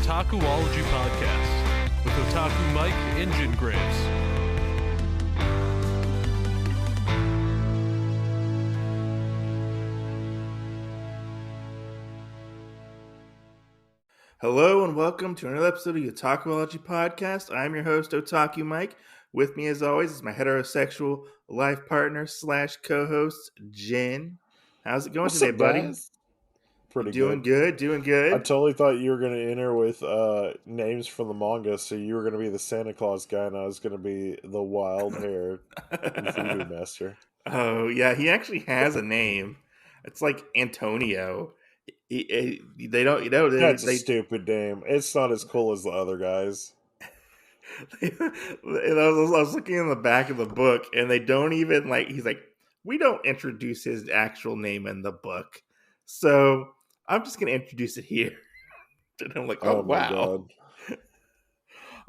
Otakuology podcast with Otaku Mike and Jin Graves. Hello and welcome to another episode of the Otakuology podcast. I'm your host, Otaku Mike. With me, as always, is my heterosexual life partner / co-host, Jin. How's it going What's today, up, buddy? guys? Pretty doing good. Doing I good. totally thought you were going to enter with names from the manga, so you were going to be the Santa Claus guy, and I was going to be the wild-haired voodoo master. Oh, yeah, he actually has a name. It's like Antonio. They don't, That's a they stupid name. It's not as cool as the other guys. and I was looking in the back of the book, and they don't even he's like, we don't introduce his actual name in the book, so I'm just gonna introduce it here. And I'm like, oh Oh my wow. god.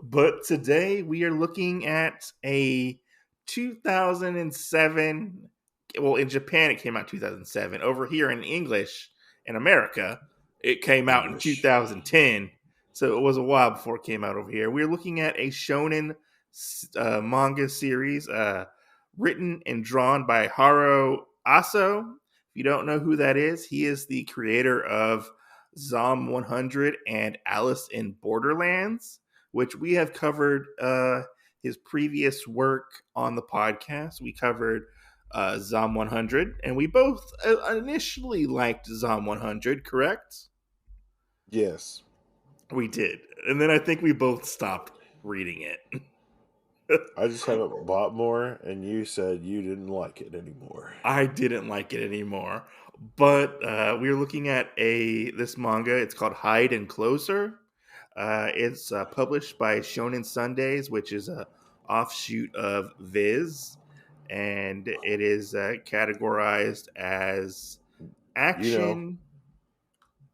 But today we are looking at a 2007. Well, in Japan it came out in 2007. Over here in English, in America, it came out in English. 2010. So it was a while before it came out over here. We're looking at a shonen manga series written and drawn by Haro Aso. If you don't know who that is, he is the creator of Zom 100 and Alice in Borderlands, which we have covered his previous work on the podcast. We covered Zom 100, and we both initially liked Zom 100, correct? Yes. We did. And then I think we both stopped reading it. I just haven't bought more, and you said you didn't like it anymore. I didn't like it anymore. But we're looking at this manga. It's called Hyde Closer. It's published by Shonen Sundays, which is a offshoot of Viz, and it is categorized as action.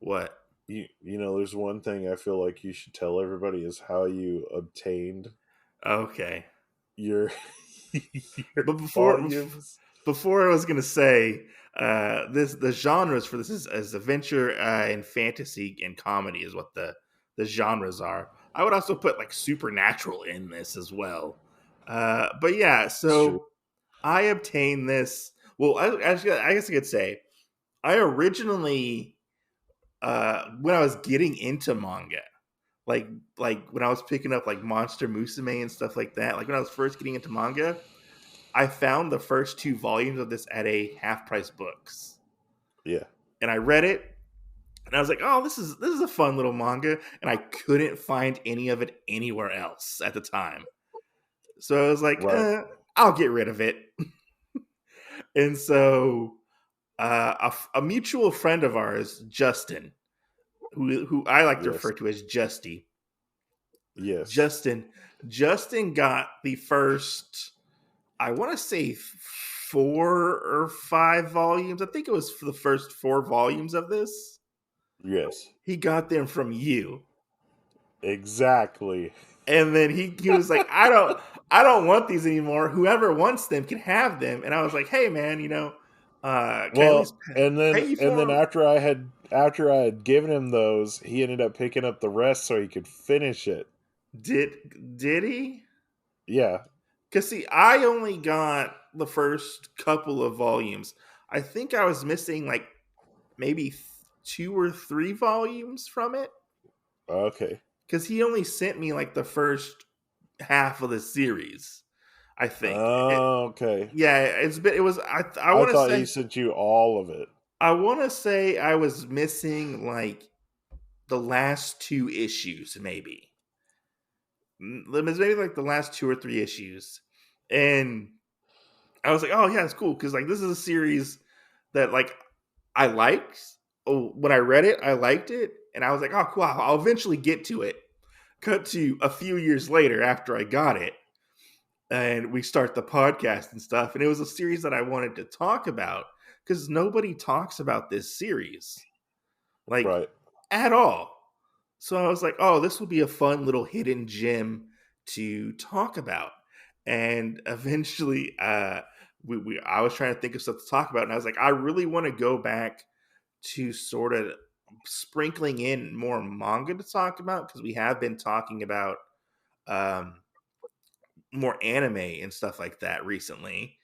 What? You know, there's one thing I feel like you should tell everybody is how you obtained Okay. your But volumes. before I was gonna say the genres for this is adventure and fantasy and comedy is what the genres are. I would also put like supernatural in this as well. But yeah, It's true. so I obtained this. Well, I guess I could say I originally when I was getting into manga, like when I was picking up like Monster Musume and stuff like that, like when I was first getting into manga, I found the first 2 volumes of this at a half price books. Yeah. And I read it and I was like, "Oh, this is a fun little manga," and I couldn't find any of it anywhere else at the time. So I was like, Right. I'll get rid of it. And so a mutual friend of ours, Justin, who I like to Yes. refer to as Justy. Yes. Justin got the first, I want to say 4 or 5 volumes. I think it was for the first 4 volumes of this. Yes. He got them from you. Exactly. And then he was like, I don't want these anymore. Whoever wants them can have them. And I was like, hey man, can I at least and pay you for then them? after I had given him those, he ended up picking up the rest so he could finish it. Did he? Yeah. Because see, I only got the first couple of volumes. I think I was missing like maybe 2 or 3 volumes from it. Okay. Because he only sent me like the first half of the series, I think. Okay. It was. I I want to thought say. he sent you all of it. I want to say I was missing like the last 2 issues, maybe. Maybe like the last 2 or 3 issues, and I was like, oh yeah, it's cool because like this is a series that like I liked. Oh, when I read it, I liked it, and I was like, oh cool, I'll eventually get to it. Cut to a few years later after I got it, and we start the podcast and stuff, and it was a series that I wanted to talk about because nobody talks about this series like Right. at all. So I was like, oh, this will be a fun little hidden gem to talk about. And eventually, I was trying to think of stuff to talk about, and I was like, I really want to go back to sort of sprinkling in more manga to talk about because we have been talking about um, more anime and stuff like that recently.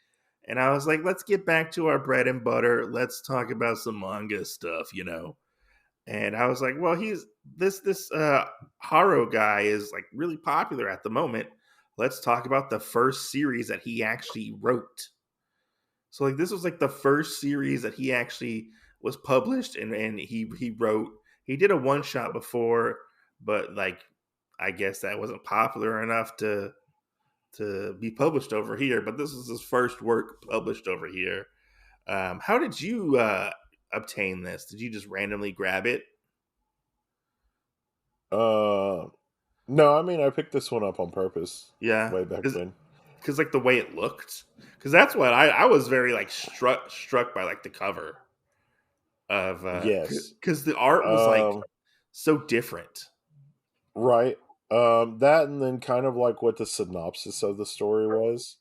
And I was like, let's get back to our bread and butter. Let's talk about some manga stuff, you know. And I was like, well, he's this Haro guy is like really popular at the moment. Let's talk about the first series that he actually wrote. So like this was like the first series that he actually was published and he wrote. He did a one shot before, but like I guess that wasn't popular enough to be published over here. But this was his first work published over here. How did you obtain this? Did you just randomly grab it? Uh, no, I mean I picked this one up on purpose Yeah, way back when. because like the way it looked, because that's what I was very like struck by like the cover of Yes. because the art was like Um, so different. right. That and then kind of like what the synopsis of the story was.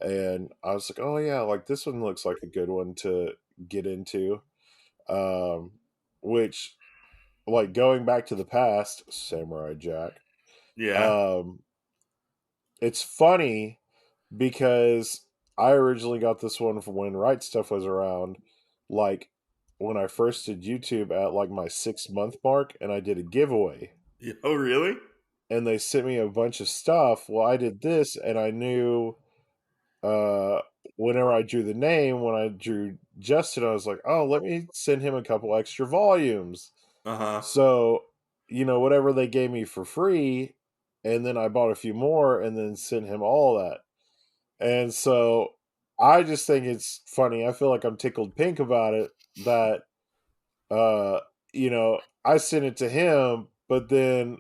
And I was like, oh yeah, like this one looks like a good one to get into. Um, which like going back to the past, Samurai Jack. Yeah. Um, it's funny because I originally got this one from when Right Stuff was around, like when I first did YouTube at like my 6 month mark, and I did a giveaway, Oh really? and they sent me a bunch of stuff. Well, I did this, and I knew uh whenever I drew the name, when I drew Justin, I was like, oh, let me send him a couple extra volumes. Uh huh. So, whatever they gave me for free, and then I bought a few more and then sent him all that. And so I just think it's funny. I feel like I'm tickled pink about it that uh I sent it to him, but then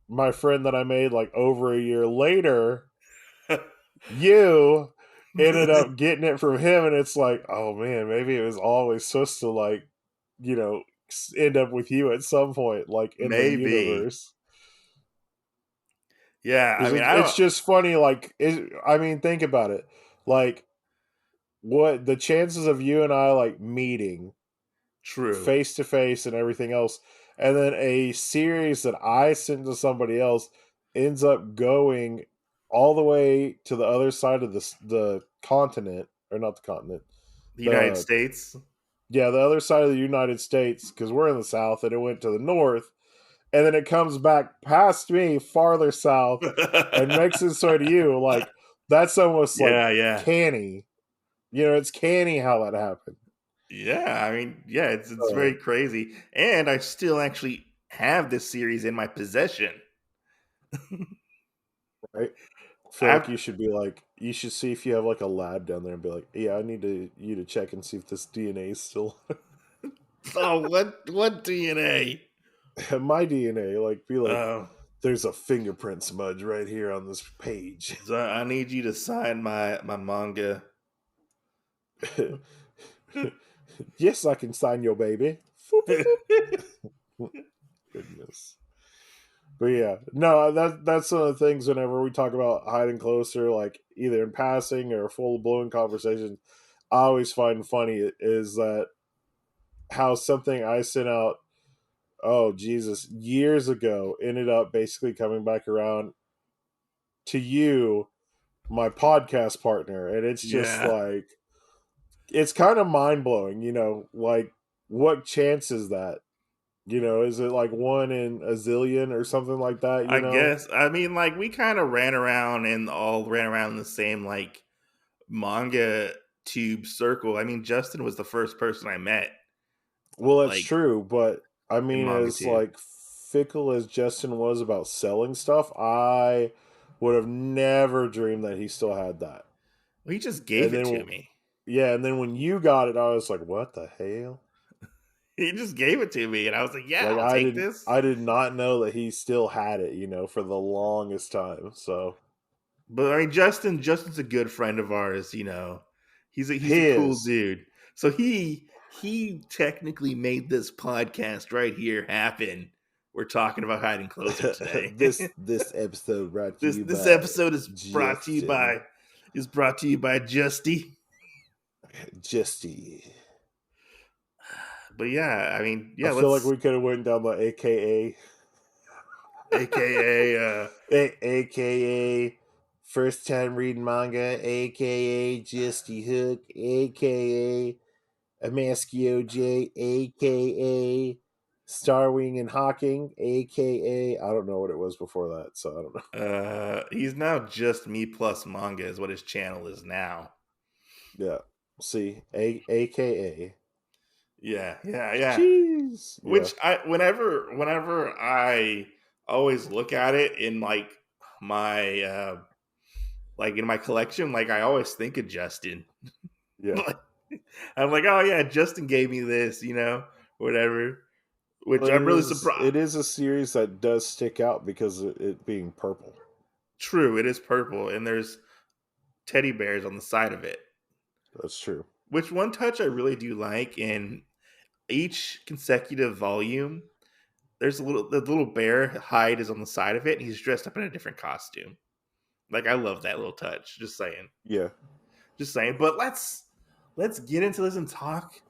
my friend that I made like over a year later, you ended up getting it from him, and it's like, oh man, maybe it was always supposed to like, end up with you at some point, like in the Maybe. universe. Yeah. I Because mean, I it's don't. just funny, like, I mean, think about it. Like, what the chances of you and I, like, meeting True. face to face and everything else, and then a series that I sent to somebody else ends up going all the way to the other side of the continent, or not the continent, The United the States. yeah, the other side of the United States, because we're in the South, and it went to the north, and then it comes back past me farther south and makes it so to you. Like, that's almost like Yeah. Yeah. canny. It's canny how that happened. Yeah. I mean, yeah. It's very So, crazy, and I still actually have this series in my possession. right? I feel like I've, you should be like, you should see if you have like a lab down there and be like, yeah, I need you to check and see if this DNA is still oh, what DNA? my DNA. Like, be like, Oh, there's a fingerprint smudge right here on this page. so I need you to sign my manga. Yes, I can sign your baby. Foop, foop, foop. Goodness. But yeah, no, that's one of the things whenever we talk about hiding closer, like either in passing or full blown conversations, I always find funny is that how something I sent out, oh Jesus, years ago ended up basically coming back around to you, my podcast partner. And it's just Yeah, like, it's kind of mind blowing, like what chance is that? Is it like one in a zillion or something like I that? guess. I mean, like we kind of ran around and all ran around in the same like manga tube circle. I mean, Justin was the first person I met, Well, that's like true, but I in mean, manga as tube. like fickle as Justin was about selling stuff, I would have never dreamed that he still had that. Well, he just And gave it to then, me. yeah, and then when you got it, I was like, "What the hell?" He just gave it to me, and I was like, "Yeah, Like I'll take this." I did not know that he still had it, for the longest time. So But I mean, Justin's a good friend of ours. You know, he's a he cool is dude. So he technically made this podcast right here happen. We're talking about hiding closer today. this episode brought to you This by episode is brought to you Justin by Justy. Justy. But yeah, I mean, I yeah, feel like let's we could have went down the AKA, AKA AKA first time reading manga, AKA Justy Hook, AKA Amaskio AKA Starwing and Hawking, AKA I don't know what it was before that, so I don't know. he's now just me plus manga is what his channel is now. Yeah. See, AKA. Yeah. Jeez. Yeah. Which I whenever I always look at it in my like in my collection, like I always think of Justin. Yeah. Like, I'm like, oh yeah, Justin gave me this, whatever. Which Well, I'm really surprised. it is a series that does stick out because of it being purple. True, it is purple, and there's teddy bears on the side of it. That's true. Which one touch I really do like in each consecutive volume. There's the little bear Hyde is on the side of it, and he's dressed up in a different costume. Like I love that little touch. Yeah. Just saying. But let's get into this and talk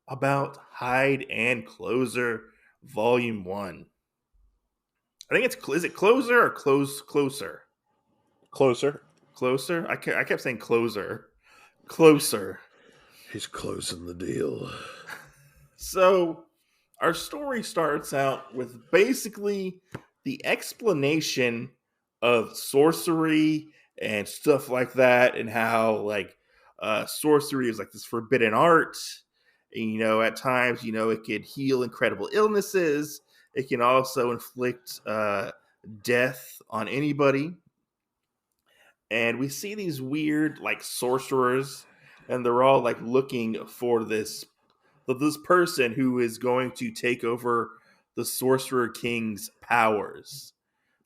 about Hyde and Closer, Volume 1. I think is it Closer or Closer? Closer. Closer? I kept saying Closer. Closer. He's closing the deal. So our story starts out with basically the explanation of sorcery and stuff like that, and how sorcery is like this forbidden art. And, at times, it could heal incredible illnesses. It can also inflict death on anybody. And we see these weird like sorcerers, and they're all like looking for this person who is going to take over the Sorcerer King's powers.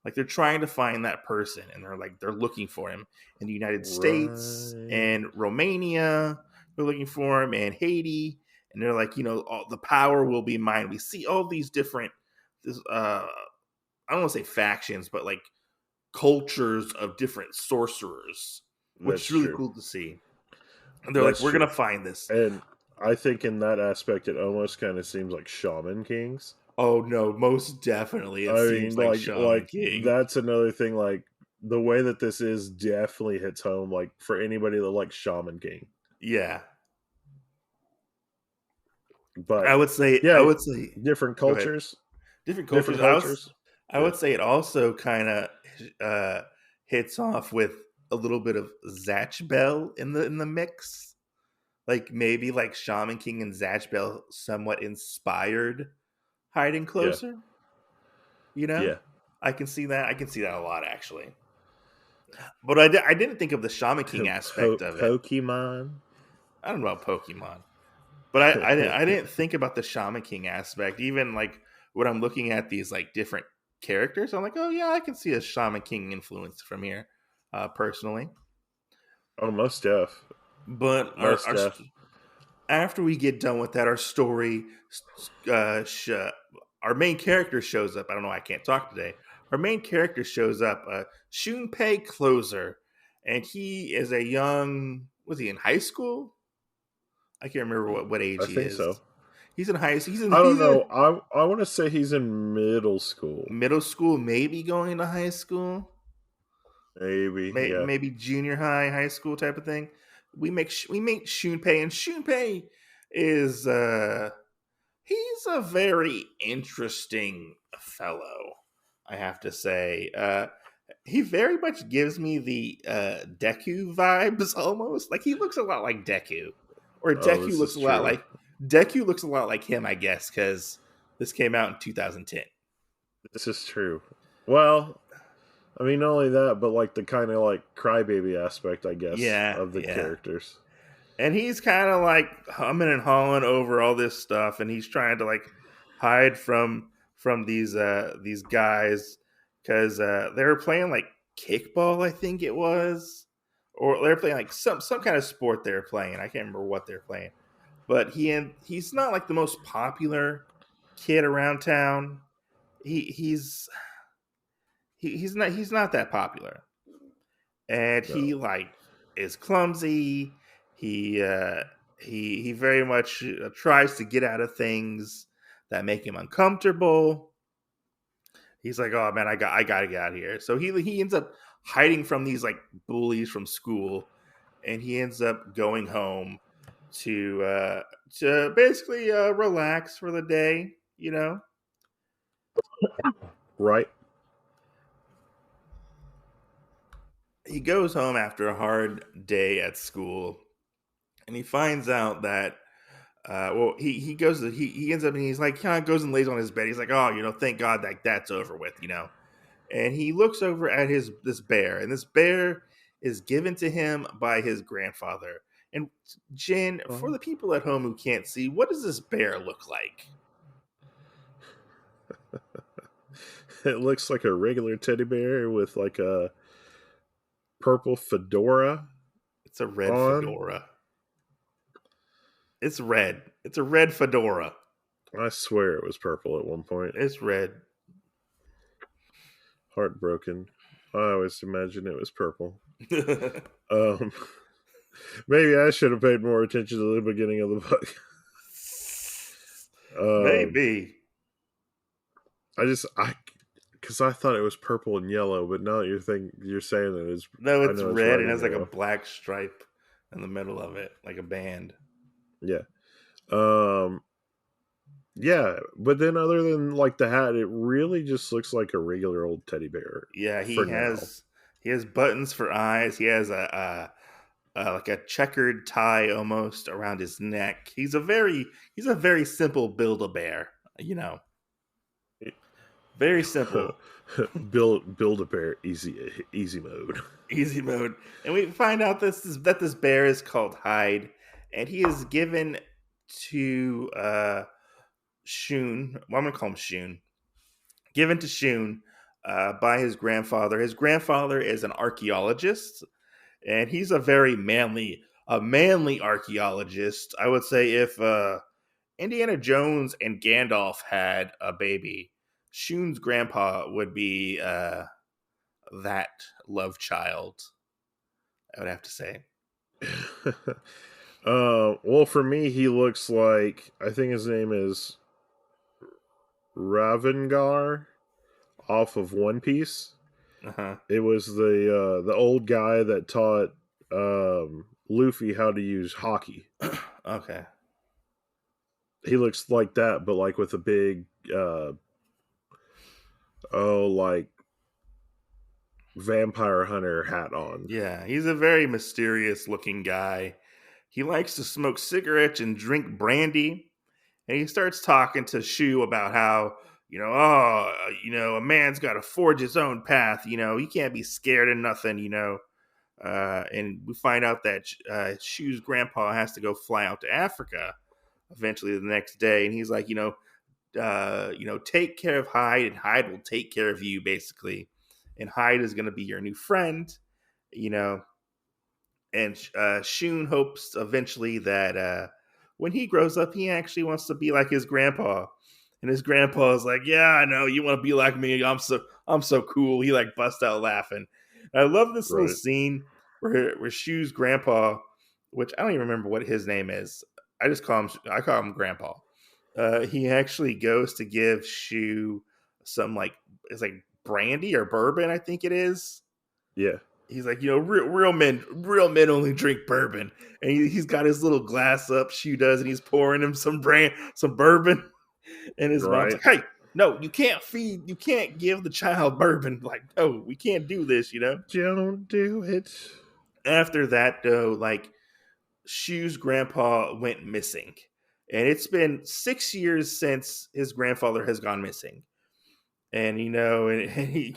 Like they're trying to find that person, and they're looking for him in the United States Right. and Romania. They're looking for him and Haiti, and they're like, all, the power will be mine. We see all these different, I don't want to say factions, but like cultures of different sorcerers, which That's is really true. cool to see. And they're like, That's we're gonna true. find this. And I think in that aspect, it almost kind of seems like Shaman Kings. Oh no, most definitely it I seems mean, like Shaman King. that's another thing. Like the way that this is definitely hits home. Like for anybody that likes Shaman King, Yeah. but I yeah, would say different go ahead. cultures, Different different cultures. cultures. I Yeah, would say it also kind of uh hits off with a little bit of Zatch Bell in the mix. Like maybe like Shaman King and Zatch Bell somewhat inspired Hiding yeah, Closer, you know? yeah. I can see that. I can see that a lot actually. But I didn't think of the Shaman King aspect of it. Pokemon. I don't know about Pokemon. But I didn't think about the Shaman King aspect. Even like when I'm looking at these like different characters, I'm like, oh yeah, I can see a Shaman King influence from here, personally. Oh, most def, But most def. after we get done with that, our story, uh, sh- our main character shows up. I don't know. I can't talk today. Our main character shows up, Shunpei Closer, and he is a young. Was he in high school? I can't remember what age I he think so. is. He's in high. I don't He's know. in I want to say he's in middle school. middle school, maybe going to high school, Maybe, yeah, maybe junior high, high school type of thing. We meet Shunpei, and Shunpei is he's a very interesting fellow. I have to say, he very much gives me the Deku vibes almost. Like he looks a lot like Deku, or oh, this is true. Deku looks a lot like him, I guess, because this came out in 2010. This is true. Well, I mean, not only that, but like the kind of like crybaby aspect, I guess, Yeah, of the yeah. characters. And he's kind of like humming and hawing over all this stuff, and he's trying to like hide from these guys because they were playing like kickball, I think it was, or they were playing like some kind of sport they were playing. I can't remember what they're playing, but he's not like the most popular kid around town. He's he's not that popular, and No, he like is clumsy. He he very much tries to get out of things that make him uncomfortable. He's like, oh man, I gotta get out of here. So he ends up hiding from these like bullies from school, and he ends up going home to basically relax for the day. Right. He goes home after a hard day at school, and he finds out that he goes to, he ends up and he's like kind of goes and lays on his bed. He's like, oh, thank God that that's over with. And he looks over at his this bear, and this bear is given to him by his grandfather. And Jen, for the people at home who can't see, what does this bear look like? It looks like a regular teddy bear with like a purple fedora It's a red on. fedora. It's red. It's a red fedora. I swear it was purple at one point. It's red. Heartbroken. I always imagined it was purple. Um, maybe I should have paid more attention to the beginning of the book. Maybe. Because I thought it was purple and yellow, but now that you're saying that it's No, it's red and it and has like a yellow. black stripe in the middle of it, like a band. Yeah. Yeah, but then other than like the hat, it really just looks like a regular old teddy bear. Yeah, for now. he has buttons for eyes. He has a like a checkered tie almost around his neck. He's a very simple Build-A-Bear. Very simple. build a bear easy mode. Easy mode. And we find out that this bear is called Hyde, and he is given to Shun. Well, I'm gonna call him Shun. Given to Shun by his grandfather. His grandfather is an archaeologist, and he's a very manly archaeologist. I would say if Indiana Jones and Gandalf had a baby, Shun's grandpa would be that love child. I would have to say. Well, for me, he looks like, I think his name is Ravengar off of One Piece. Uh-huh. It was the old guy that taught Luffy how to use hockey. Okay. He looks like that, but like with a big like vampire hunter hat on. Yeah, he's a very mysterious looking guy. He likes to smoke cigarettes and drink brandy. And he starts talking to Shu about how, a man's got to forge his own path. He can't be scared of nothing. And we find out that Shu's grandpa has to go fly out to Africa eventually the next day. And he's like, take care of Hyde, and Hyde will take care of you, basically. And Hyde is going to be your new friend, And Shun hopes eventually that when he grows up, he actually wants to be like his grandpa. And his grandpa is like, "Yeah, I know you want to be like me. I'm so cool." He like busts out laughing. And I love this little Right. scene where Shu's grandpa, which I don't even remember what his name is. I call him Grandpa. He actually goes to give Shu some it's like brandy or bourbon, I think it is. Yeah. He's like, real men only drink bourbon. And he's got his little glass up, Shu does, and he's pouring him some bourbon. And his mom's Right. like, hey, no, you can't give the child bourbon. Like, no, we can't do this. Don't do it. After that, though, like, Shu's grandpa went missing. And it's been 6 years since his grandfather has gone missing. And and he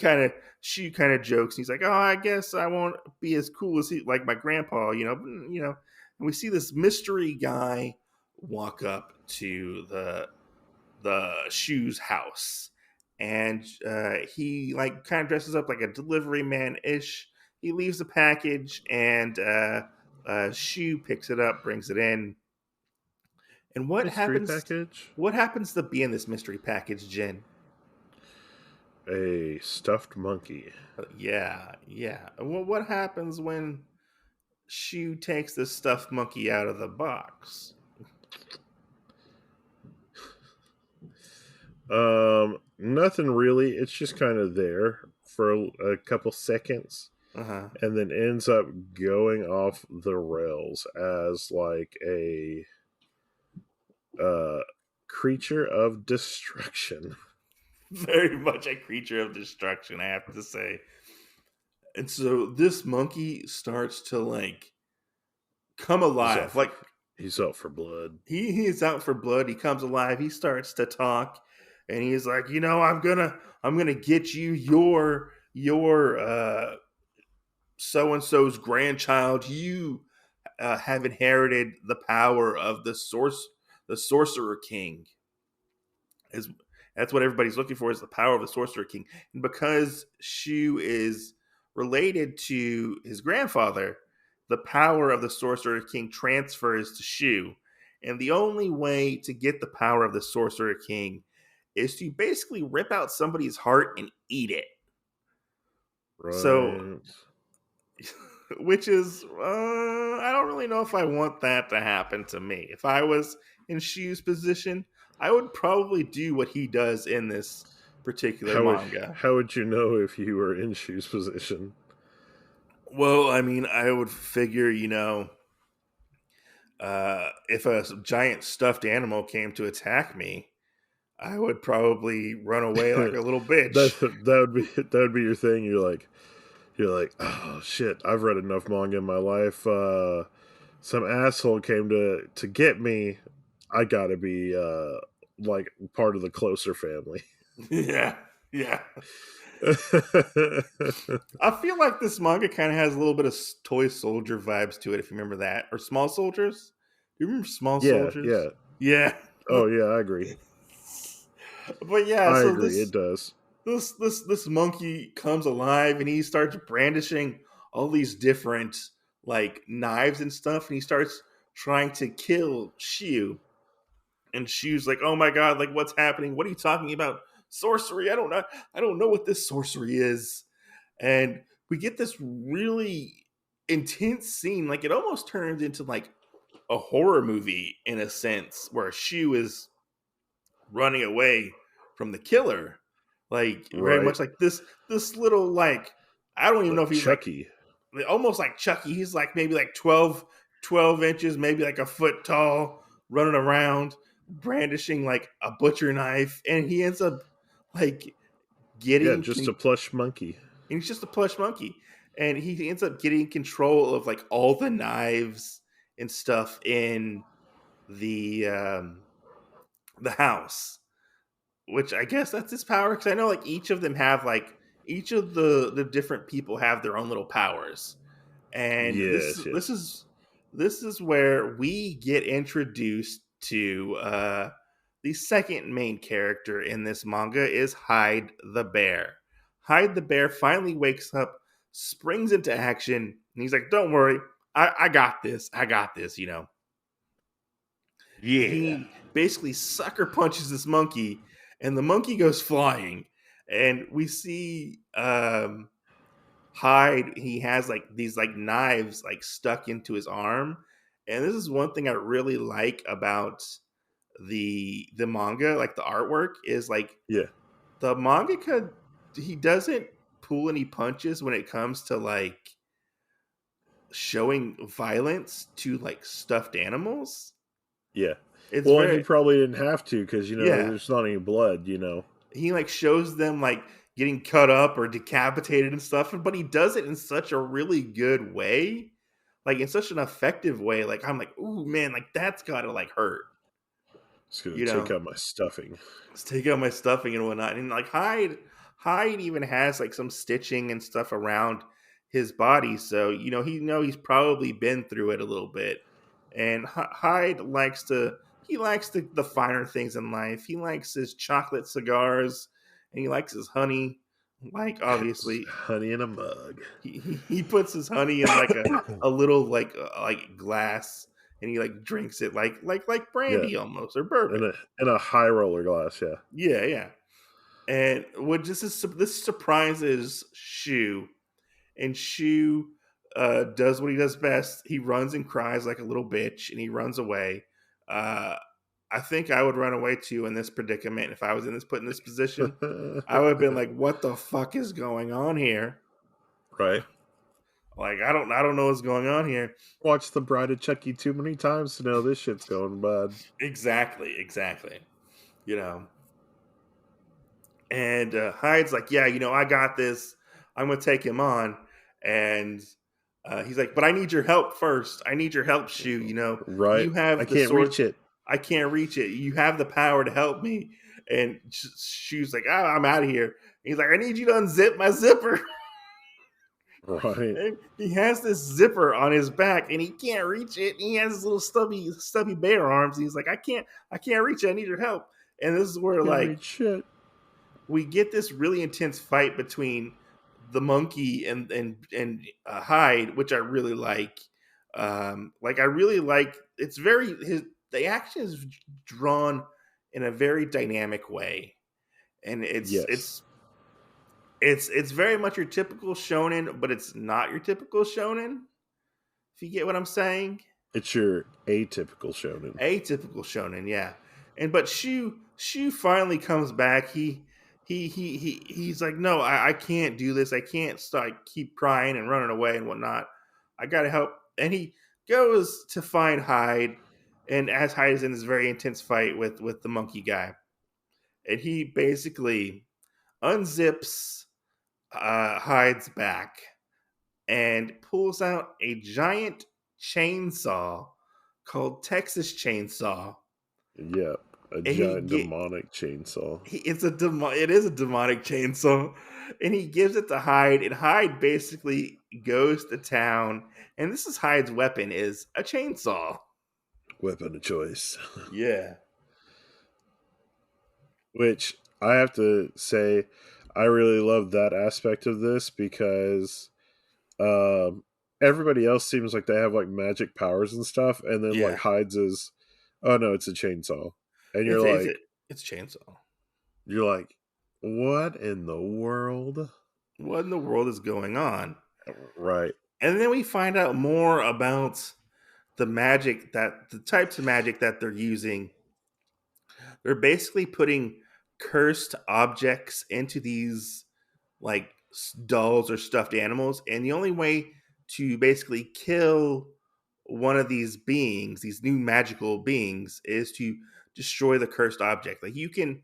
Shu kind of jokes. He's like, "Oh, I guess I won't be as cool as like my grandpa." And we see this mystery guy walk up to the Shu's house, and he like kind of dresses up like a delivery man ish. He leaves the package, and Shu picks it up, brings it in. And Mystery package. What happens to be in this mystery package, Jen? A stuffed monkey. Yeah. Well, what happens when Shu takes the stuffed monkey out of the box? Nothing really. It's just kind of there for a couple seconds, Uh-huh. and then ends up going off the rails as like a uh creature of destruction. Very much a creature of destruction, I have to say. And so this monkey starts to like come He's out alive. for Like he's out for blood. he is out for blood. He comes alive. He starts to talk, and he's like, I'm gonna get you your so and so's grandchild. You have inherited the power of the sorcerer king. Is That's what everybody's looking for, is the power of the sorcerer king. And because Shu is related to his grandfather, the power of the sorcerer king transfers to Shu. And the only way to get the power of the sorcerer king is to basically rip out somebody's heart and eat it. So, Right. which is, I don't really know if I want that to happen to me. If I was in Shu's position, I would probably do what he does in this particular manga. How would you know if you were in Shu's position? Well, I mean, I would figure, if a giant stuffed animal came to attack me, I would probably run away like a little bitch. that would be your thing. You're like, oh shit, I've read enough manga in my life. Some asshole came to get me. I gotta be like part of the Closer family. Yeah, yeah. I feel like this manga kind of has a little bit of toy soldier vibes to it, if you remember that. Or Small Soldiers. Do you remember Small Yeah, Soldiers? yeah. Yeah. Oh yeah, I agree. But yeah, I so agree. It does. this monkey comes alive and he starts brandishing all these different like knives and stuff, and he starts trying to kill Shiu. And Shu's like, "Oh my god, like what's happening? What are you talking about? Sorcery? I don't know what this sorcery is." And we get this really intense scene. Like it almost turns into like a horror movie in a sense, where Shu is running away from the killer, like very Right. much like this little like, I don't even know Like if he's like Chucky. almost like Chucky. He's like maybe like 12 inches, maybe like a foot tall, running around brandishing like a butcher knife, and he ends up like Yeah, getting just a plush monkey. and he's just a plush monkey, and he ends up getting control of like all the knives and stuff in the the house, which I guess that's his power, because I know like each of them have like each of the different people have their own little powers. And Yes, yes. this is where we get introduced to the second main character in this manga is Hyde the bear. Hyde the bear finally wakes up, springs into action, and he's like, "Don't worry, I got this. I got this." And Yeah. he basically sucker punches this monkey, and the monkey goes flying. And we see Hyde, he has like these like knives like stuck into his arm. And this is one thing I really like about the manga, like the artwork, is like Yeah. the mangaka, he doesn't pull any punches when it comes to like showing violence to like stuffed animals. Yeah. It's Well, and he very, probably didn't have to because yeah. there's not any blood. He like shows them like getting cut up or decapitated and stuff, but he does it in such a really good way, like in such an effective way. Like I'm like, ooh man, like that's gotta like hurt, It's gonna you take know. out my stuffing. Let's take out my stuffing and whatnot. And like Hyde even has like some stitching and stuff around his body, so he's probably been through it a little bit. And Hyde likes the finer things in life. He likes his chocolate cigars, and he likes his honey. Like obviously, Honey in a mug. he puts his honey in like a little like glass, and he like drinks it like Yeah, brandy almost, or bourbon. in a high roller glass. Yeah. Yeah, yeah. And what this surprises Shu, and Shu does what he does best. He runs and cries like a little bitch, and he runs away. I think I would run away too in this predicament if I was put in this position. I would have been like, "What the fuck is going on here?" Right. Like, I don't know what's going on here. Watched The Bride of Chucky too many times to know this shit's going bad. Exactly. You know, and Hyde's like, "Yeah, I got this. I'm gonna take him on." And he's like, "But I need your help first. I need your help, Shu. Right. You I have the can't sword. reach it. I can't reach it. You have the power to help me." And Shu's like, I'm out of here." And he's like, "I need you to unzip my zipper." Right. And he has this zipper on his back, and he can't reach it. And he has his little stubby bear arms. He's like, I can't reach it. I need your help." And this is where Can't like reach shit. we get this really intense fight between the monkey and Hyde, which I really like. I really like. It's very the action is drawn in a very dynamic way, and Yes. it's very much your typical shonen, but it's not your typical shonen. If you get what I'm saying. It's your atypical shonen. Atypical shonen, yeah. But Shu finally comes back. He's like, "No, I can't do this. I can't keep crying and running away and whatnot. I gotta help." And he goes to find Hyde, and as Hyde is in this very intense fight with the monkey guy, and he basically unzips Hyde's back and pulls out a giant chainsaw called Texas Chainsaw. Yep. A And giant demonic chainsaw. it is a demonic chainsaw, and he gives it to Hyde, and Hyde basically goes to town, and this is Hyde's weapon is a chainsaw. Weapon of choice. Yeah. Which I have to say, I really love that aspect of this because um, everybody else seems like they have like magic powers and stuff, and then like Yeah. Hyde's is, oh no, it's a chainsaw, and It's you're chainsaw. like, what in the world? What in the world is going on? Right. And then we find out more about the types of magic that they're using. They're basically putting cursed objects into these like dolls or stuffed animals, and the only way to basically kill one of these beings, these new magical beings, is to destroy the cursed object. Like you can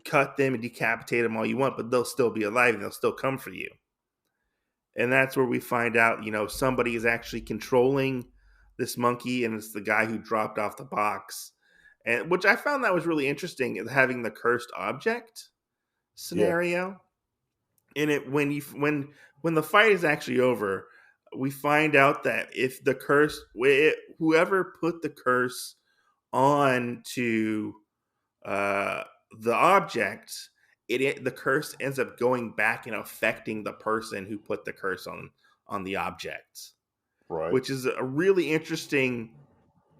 cut them and decapitate them all you want, but they'll still be alive and they'll still come for you. And that's where we find out, somebody is actually controlling this monkey, and it's the guy who dropped off the box, and which I found that was really interesting, having the cursed object Yeah. scenario. And it when the fight is actually over, we find out that if the curse, whoever put the curse on to uh, the object, the curse ends up going back and affecting the person who put the curse on the object, Right. which is a really interesting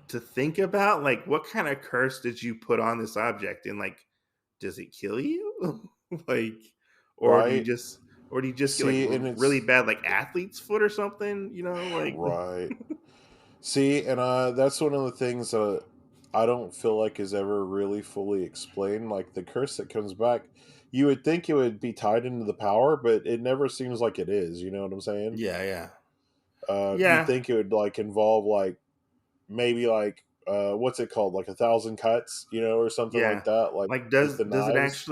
to think about. Like, what kind of curse did you put on this object, and like, does it kill you? Like, or Right. do you just get like See, and really it's bad like athlete's foot or something? Like right. See, and that's one of the things that I don't feel like is ever really fully explained. Like the curse that comes back, you would think it would be tied into the power, but it never seems like it is. You know what I'm saying? yeah, You'd yeah, think it would like involve like maybe like what's it called, like 1,000 cuts, or something yeah. like that, like Like, with the knives.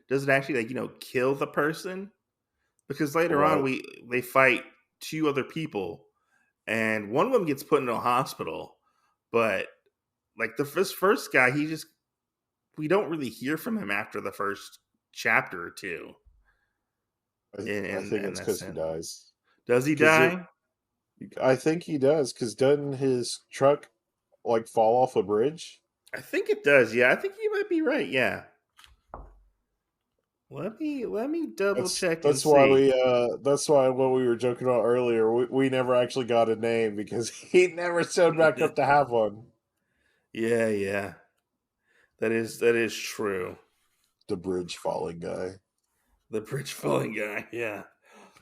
does it actually like kill the person? Because later on Right. they fight two other people, and one of them gets put into a hospital, but like the first guy, we don't really hear from him after the first chapter or two. I think In it's that because he sense, dies. does he Because die? I think he does. Because doesn't his truck like fall off a bridge? I think it does. Yeah, I think you might be right. Yeah, let me double check and see. That's why what we were joking about earlier, we never actually got a name because he never showed back up to have one. Yeah, that is true. The bridge falling guy. The bridge falling guy. Yeah,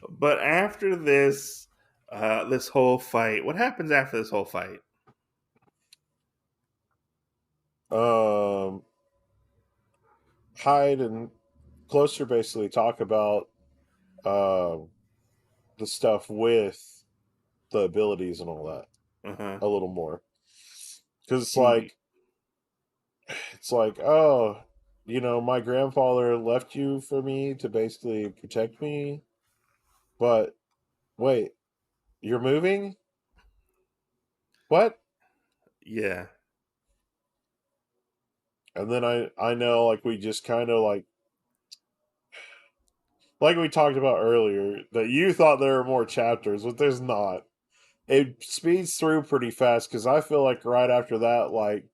but after this, This whole fight. What happens after this whole fight? Um, Hyde and Closer basically talk about um the stuff with the abilities and all that Uh huh. a little more because Can you? it's like, oh, my grandfather left you for me to basically protect me, but wait, you're moving? What? Yeah. And then I know, like, we just kind of like we talked about earlier, that you thought there were more chapters, but there's not. It speeds through pretty fast because I feel like right after that, like,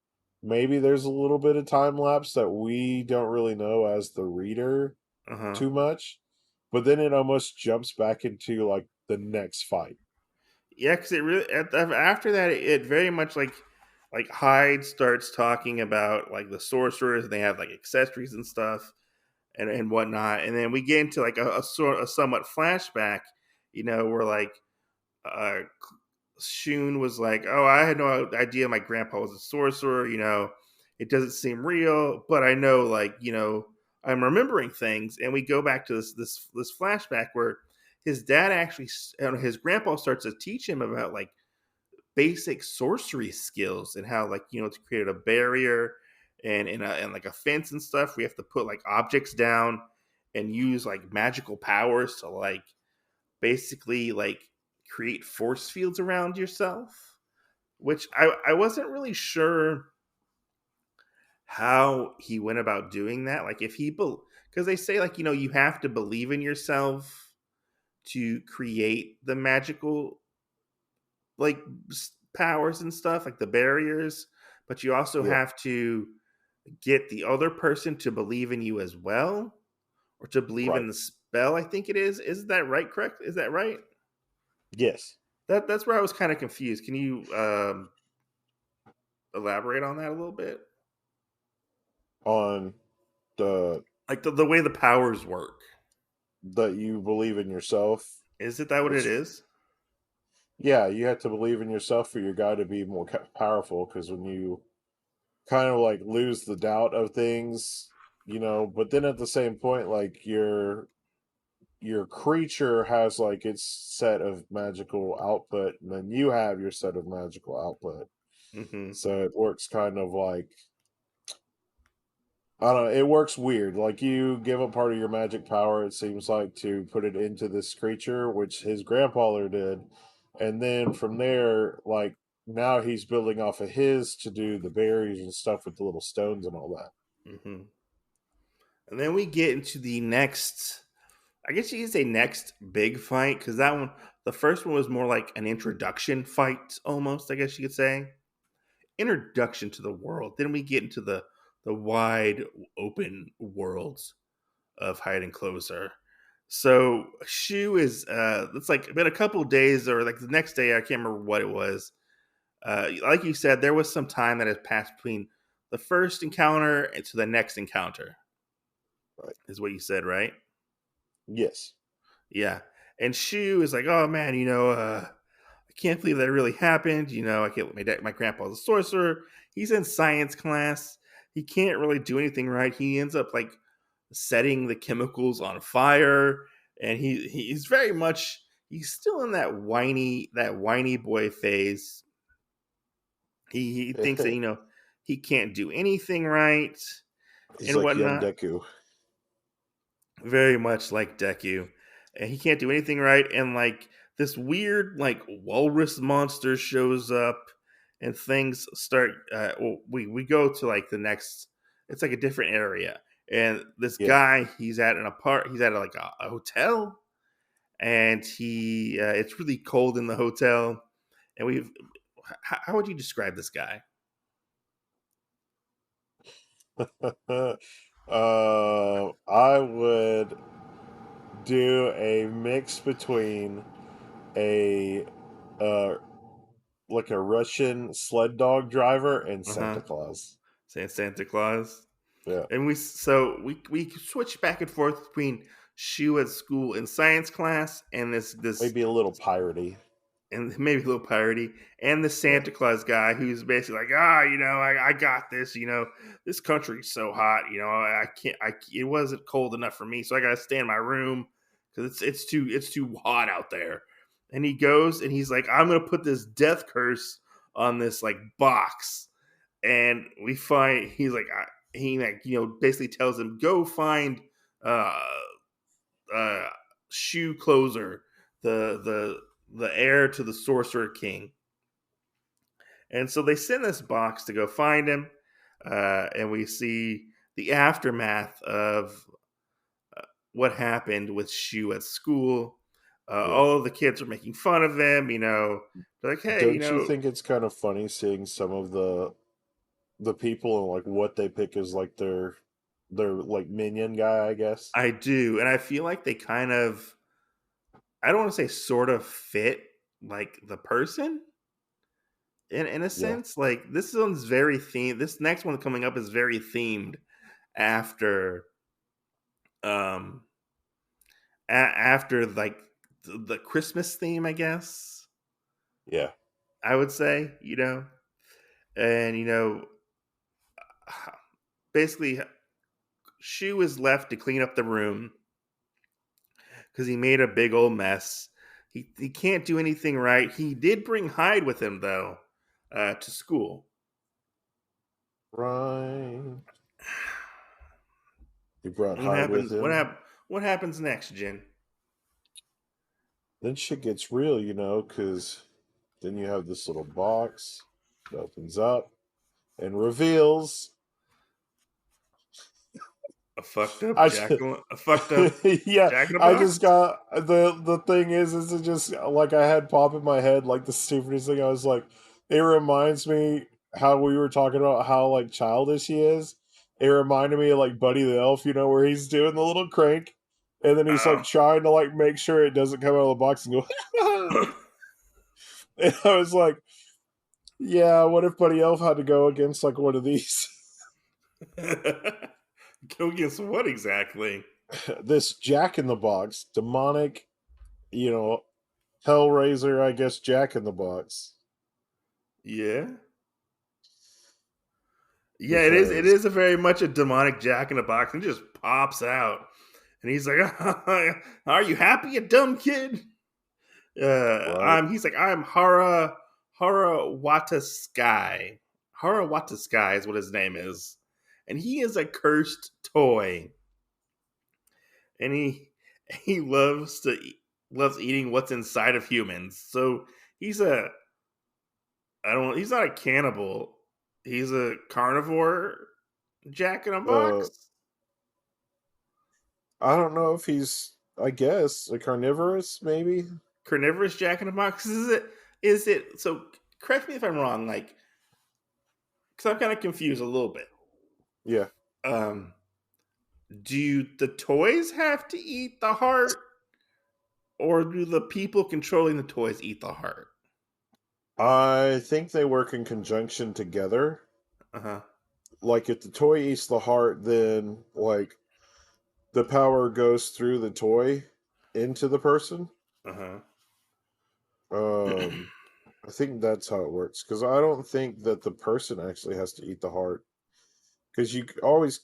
maybe there's a little bit of time lapse that we don't really know as the reader Uh huh. too much, but then it almost jumps back into like the next fight. Yeah, because it really after that it very much like Hyde starts talking about like the sorcerers and they have like accessories and stuff and whatnot, and then we get into like a somewhat flashback, where like uh Shun was like, "Oh, I had no idea my grandpa was a sorcerer. It doesn't seem real, but I know, like, I'm remembering things." And we go back to this flashback where his dad actually, his grandpa starts to teach him about like basic sorcery skills and how, like, to create a barrier and like a fence and stuff. We have to put like objects down and use like magical powers to like basically like create force fields around yourself, which I wasn't really sure how he went about doing that. Like if he, because they say like, you have to believe in yourself to create the magical like powers and stuff, like the barriers, but you also Yeah. have to get the other person to believe in you as well, or to believe in Right. the spell. I think it is. Is that right? Correct? Is that right? Yes. That's where I was kind of confused. Can you elaborate on that a little bit? On the Like the way the powers work. that you believe in yourself. Is it that what it It's is? Yeah, you have to believe in yourself for your guy to be more powerful. Because when you kind of like lose the doubt of things, but then at the same point, like your creature has like its set of magical output, and then you have your set of magical output. Hmm. So it works kind of like, I don't know, it works weird. Like you give a part of your magic power, it seems like, to put it into this creature, which his grandfather did. And then from there, like now he's building off of his to do the berries and stuff with the little stones and all that. Hmm. And then we get into the next. I guess you could say next big fight, because that one, the first one was more like an introduction fight, almost. I guess you could say introduction to the world. Then we get into the wide open worlds of Hyde and Closer. So Shu is it's like been a couple of days, or like the next day, I can't remember what it was. Like you said, there was some time that has passed between the first encounter and to the next encounter, Right. is what you said, right? Yes. Yeah. And Shu is like, "Oh man, I can't believe that really happened. I can't. My grandpa's a sorcerer. He's in science class. He can't really do anything right. He ends up like setting the chemicals on fire, and he's very much he's still in that whiny boy phase. He thinks that he can't do anything right He's and like young whatnot. Deku. Very much like Deku, and he can't do anything right. And like this weird like walrus monster shows up, and things start. Well, we go to like the next. It's like a different area, and this Yeah. guy he's at like a hotel, and he it's really cold in the hotel, and we've. How would you describe this guy? I would do a mix between a uh like a Russian sled dog driver and Uh huh. Santa Claus. Saying Santa Claus. Yeah. And we switch back and forth between Shu at school in science class and this Maybe a little piratey. and maybe a little piratey, and the Santa Claus guy who's basically like, I got this. This country's so hot. I can't. It wasn't cold enough for me, so I got to stay in my room because it's too hot out there. And he goes and he's like, I'm gonna put this death curse on this like box, and we find he's like, basically tells him go find uh Shoe Closer, the heir to the Sorcerer King. And so they send this box to go find him, and we see the aftermath of what happened with Shu at school. Yeah. All of the kids are making fun of him. They're like, hey, Don't you think it's kind of funny seeing some of the people and like what they pick as like their like minion guy, I guess? I do, and I feel like they kind of, I don't want to say sort of fit like the person in a Yeah. sense. Like this one's very themed. This next one coming up is very themed after um after like the Christmas theme, I guess Yeah. I would say, and basically Shu is left to clean up the room because he made a big old mess. He can't do anything right. He did bring Hyde with him though, to school. Right. He brought What Hyde with happens? him. What happens next, Jin? Then shit gets real, because then you have this little box that opens up and reveals. A fucked up I jack. just, A fucked up yeah, Jack in a I Box. just got the thing is it just like I had pop in my head like the stupidest thing. I was like, it reminds me how we were talking about how like childish he is. It reminded me of like Buddy the Elf, where he's doing the little crank, and then he's like trying to like make sure it doesn't come out of the box and go. And I was like, yeah, what if Buddy Elf had to go against like one of these? Go against what exactly? This Jack in the Box, demonic, Hellraiser, I guess, Jack in the Box. Yeah. Yeah, it is. It Because is a very much a demonic Jack in a Box, and just pops out, and he's like, "Are you happy, you dumb kid?" right, He's like, "I'm Hara Wata Sky. Hara Wata Sky is what his name is, and he is a cursed toy, and he loves eating what's inside of humans. So he's a I don't. He's not a cannibal. He's a carnivore Jack in a uh, Box. I don't know if he's, I guess, a carnivorous, maybe. Carnivorous Jack in a Box. Is it? So correct me if I'm wrong. Like, because I'm kind of confused a little bit. Yeah, Um, do the toys have to eat the heart, or do the people controlling the toys eat the heart? I think they work in conjunction together. Uh huh. Like, if the toy eats the heart, then like the power goes through the toy into the person. Uh huh. Um, I think that's how it works. Because I don't think that the person actually has to eat the heart. Because you always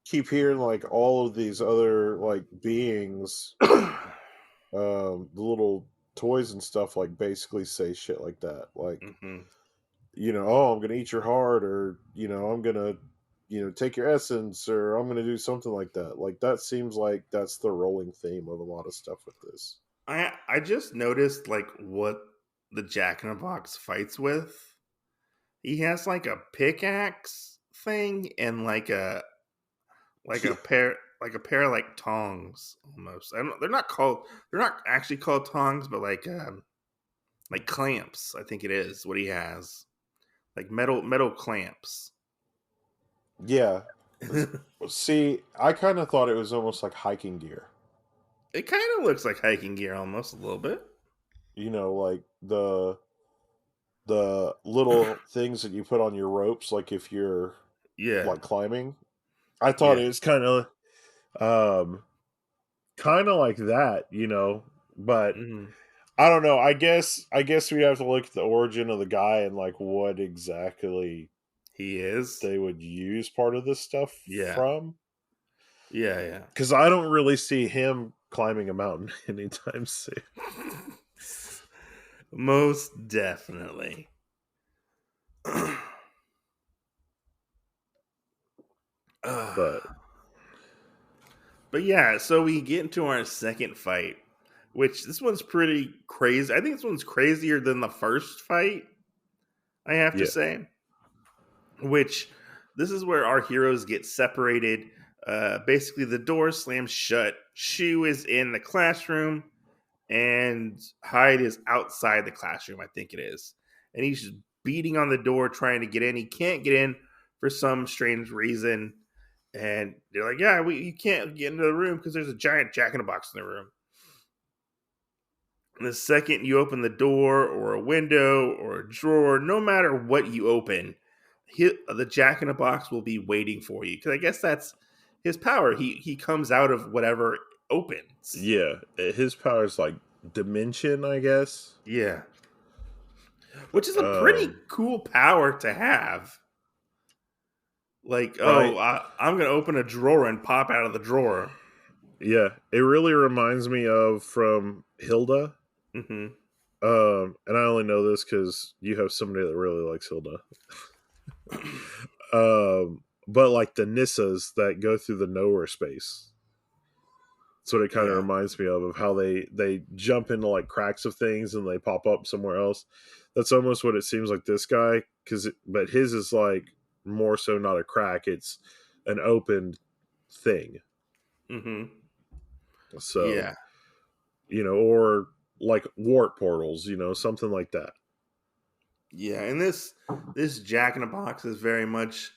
keep hearing like all of these other like beings, the little toys and stuff like basically say shit like that, like Mm-hmm. oh, I'm gonna eat your heart, or I'm gonna take your essence, or I'm gonna do something like that. Like that seems like that's the rolling theme of a lot of stuff with this. I just noticed like what the Jack in a Box fights with. He has like a pickaxe thing and Yeah. like a pair of like tongs almost. I don't, they're not actually called tongs, but like clamps. I think it is what he has. Like metal clamps. Yeah. It See, I kind of thought it was almost like hiking gear. kind of looks like hiking gear almost a little bit. Like the little things that you put on your ropes, like if you're Yeah. like climbing. I thought Yeah. it was um kind of like that, but Mm-hmm. I don't know. I guess we have to look at the origin of the guy and like what exactly He is. they would use part of this stuff Yeah. from. Yeah. Because I don't really see him climbing a mountain anytime soon. Most definitely. But But yeah, so we get into our second fight, which this one's pretty crazy. I think this one's crazier than the first fight, I have to yeah, say. Which this is where our heroes get separated. Basically, the door slams shut. Shu is in the classroom, and Hyde is outside the classroom, I think it is. And he's just beating on the door trying to get in. He can't get in for some strange reason. And they're like, yeah, you can't get into the room because there's a giant jack in the box in the room. And the second you open the door or a window or a drawer, no matter what you open, the jack in the box will be waiting for you. Because I guess that's his power. He comes out of whatever opens. yeah. His power is like dimension, I guess. Yeah. Which is a pretty Um, cool power to have. Like, right? I'm going to open a drawer and pop out of the drawer. Yeah, it really reminds me of from Hilda. Hmm. And I only know this because you have somebody that really likes Hilda. But like the Nissas that go through the nowhere space. That's what it kind of Yeah. reminds me of how they jump into like cracks of things and they pop up somewhere else. That's almost what it seems like this guy, but his is like more so not a crack; it's an open thing. Hmm. So Yeah. or like warp portals, something like that. Yeah. And this Jack in the Box is very much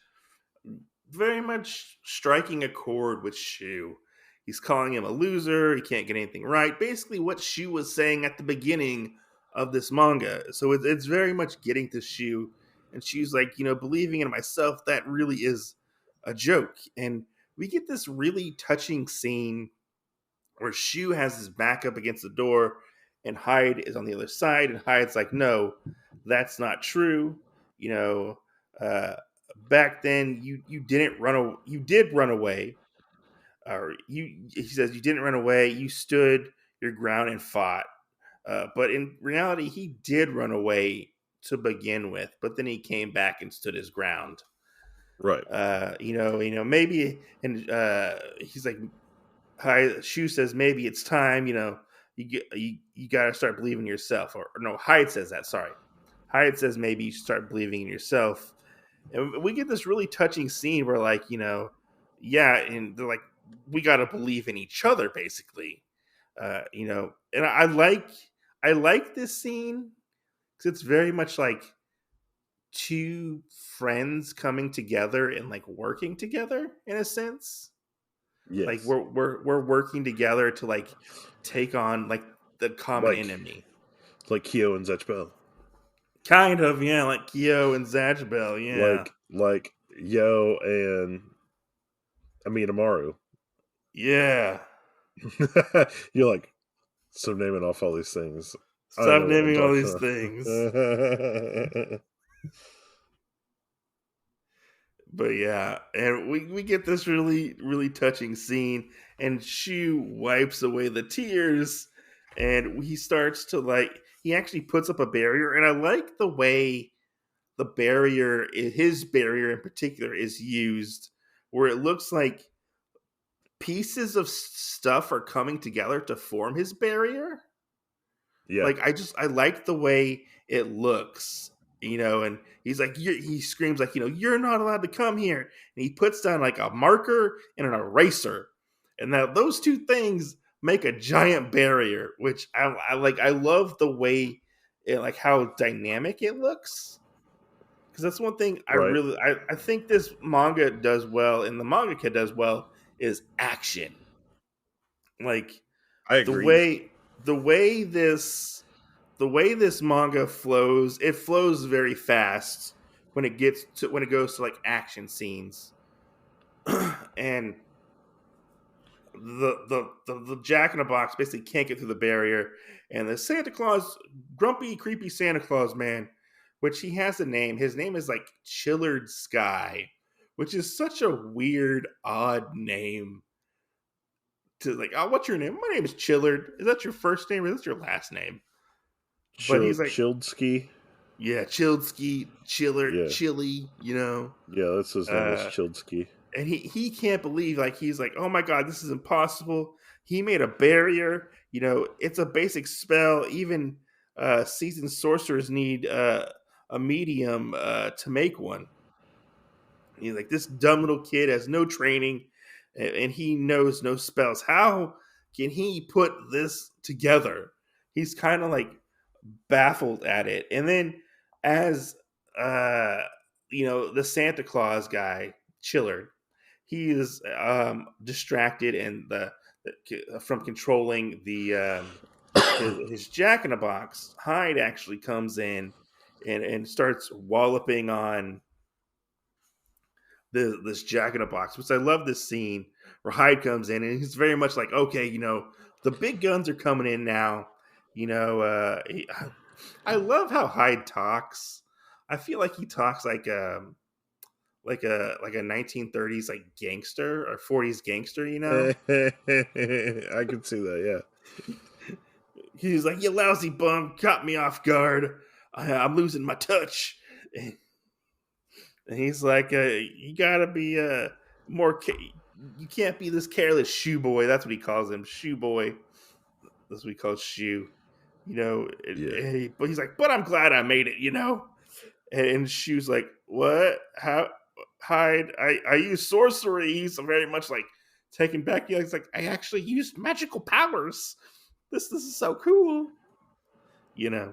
striking a chord with Shu. He's calling him a loser. He can't get anything right. Basically, what Shu was saying at the beginning of this manga. So it's very much getting to Shu. And Shu's like, believing in myself, that really is a joke. And we get this really touching scene where Shu has his back up against the door and Hyde is on the other side. And Hyde's like, no, that's not true. You know, uh, back then you didn't you did run away, or he says you didn't run away, you stood your ground and fought, but in reality he did run away to begin with, but then he came back and stood his ground. Right. Maybe, and he's like, Shu says maybe it's time, you got to start believing in yourself, or no, Hyde says that, sorry, Hyde says maybe you should start believing in yourself. And we get this really touching scene where, like, yeah, and they're like, we got to believe in each other, basically. And I like this scene because it's very much like two friends coming together and like working together in a sense. Like Yes. we're working together to like take on like the common Like enemy. Kyo and Zechbel. Kind of, yeah, like Kyo and Zatchbell, yeah. Like Yo and Amidamaru. Yeah. You're like, so naming off all these things. I Stop know what I'm naming all these talking things. about. But yeah, and we get this really, really touching scene, and Shu wipes away the tears, and he starts to like, he actually puts up a barrier, and I like the way the barrier, his barrier in particular, is used, where it looks like pieces of stuff are coming together to form his barrier. Yeah. Like, I like the way it looks, and he's like, he screams like, you're not allowed to come here. And he puts down like a marker and an eraser. And now those two things make a giant barrier, which I like. I love the way like how dynamic it looks. Because that's one thing Right. I think this manga does well, and the mangaka does well, is action. Like I the agree. way the way this the way this manga flows, it flows very fast when it goes to like action scenes. And the Jack in the Box basically can't get through the barrier, and the Santa Claus, grumpy, creepy Santa Claus man, which he has a name. His name is like Chillard Sky, which is such a weird, odd name. To like, oh, what's your name? My name is Chillard. Is that your first name or is that your last name? But he's like, Chilled ski. yeah, Childsky, Chiller, Yeah, Chili, yeah, that's his name is uh, Chilled ski. and he can't believe, like, he's like, oh my god, this is impossible. He made a barrier. It's a basic spell. Even seasoned sorcerers need a medium to make one. He's like, this dumb little kid has no training, and he knows no spells. How can he put this together? He's kind of like baffled at it. And then as uh the Santa Claus guy, Chillard, he is distracted and from controlling the his Jack in the Box. Hyde actually comes in and starts walloping on this Jack in the Box, which I love this scene where Hyde comes in and he's very much like, okay, the big guns are coming in now. I love how Hyde talks. I feel like he talks like a 1930s like gangster or 40s gangster. I can see that. He's like, you lousy bum, caught me off guard. I'm losing my touch. And he's like, you gotta be more. You can't be this careless shoe boy. That's what he calls him, shoe boy. That's what he calls shoe. Yeah. But he's like, but I'm glad I made it. And Shoe's like, what? How? Hyde? I use sorcery. He's very much like taken back. He's like, I actually used magical powers. This is so cool. And Yeah.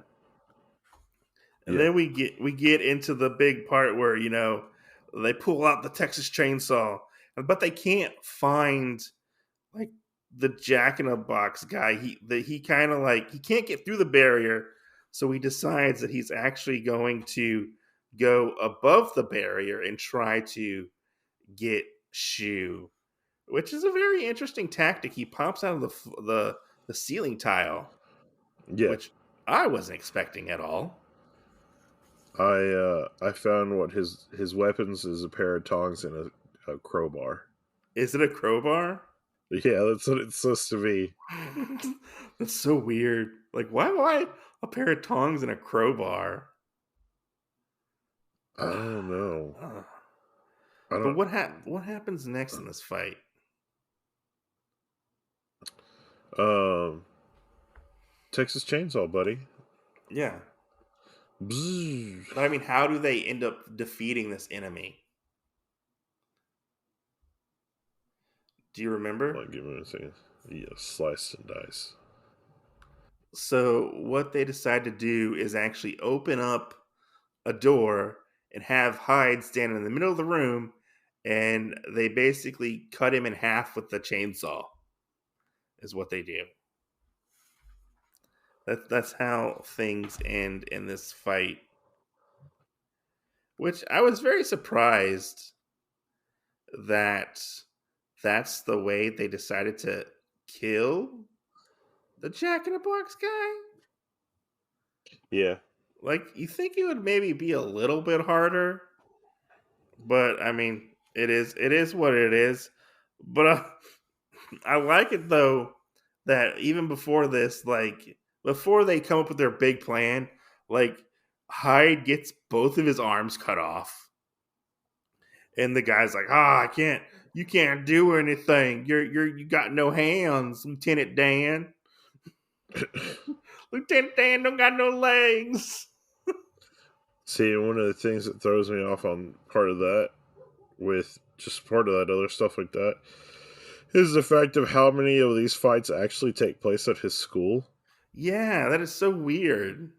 then we get into the big part where they pull out the Texas chainsaw, but they can't find like the Jack in a Box guy. He kind of like he can't get through the barrier, so he decides that he's actually going to go above the barrier and try to get Shoe, which is a very interesting tactic. He pops out of the ceiling tile, Yeah. which I wasn't expecting at all. I found what his weapons is a pair of tongs and a crowbar. Is it a crowbar? Yeah, that's what it's supposed to be. That's so weird. Like, why a pair of tongs and a crowbar? I don't know. I But don't. what happens next in this fight? Um, Texas Chainsaw, buddy. Yeah, Bzzz. but I mean, how do they end up defeating this enemy? Do you remember? Like, give me a second. Yeah, slice and dice. So what they decide to do is actually open up a door and have Hyde stand in the middle of the room, and they basically cut him in half with the chainsaw. Is what they do. That's how things end in this fight. Which I was very surprised that that's the way they decided to kill the Jack in the Box guy. Yeah. Like, you think it would maybe be a little bit harder, but I mean, it is what it is. But I like it though that even before this, like before they come up with their big plan, like Hyde gets both of his arms cut off, and the guy's like, I can't. You can't do anything. You got no hands, Lieutenant Dan. Lieutenant Dan don't got no legs. See, one of the things that throws me off on part of that, with just part of that other stuff like that, is the fact of how many of these fights actually take place at his school. Yeah, that is so weird.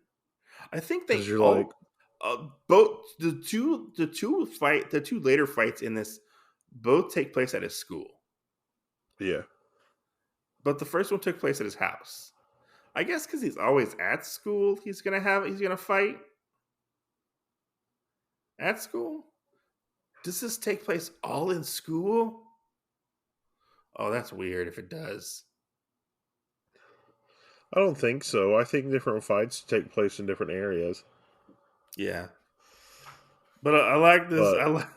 I think Because they you're like, all both the two later fights in this both take place at his school, yeah, but the first one took place at his house. I guess because he's always at school, he's gonna fight at school. Does this take place all in school? Oh, that's weird if it does. I don't think so. I think different fights take place in different areas. Yeah, but I like this. But I like.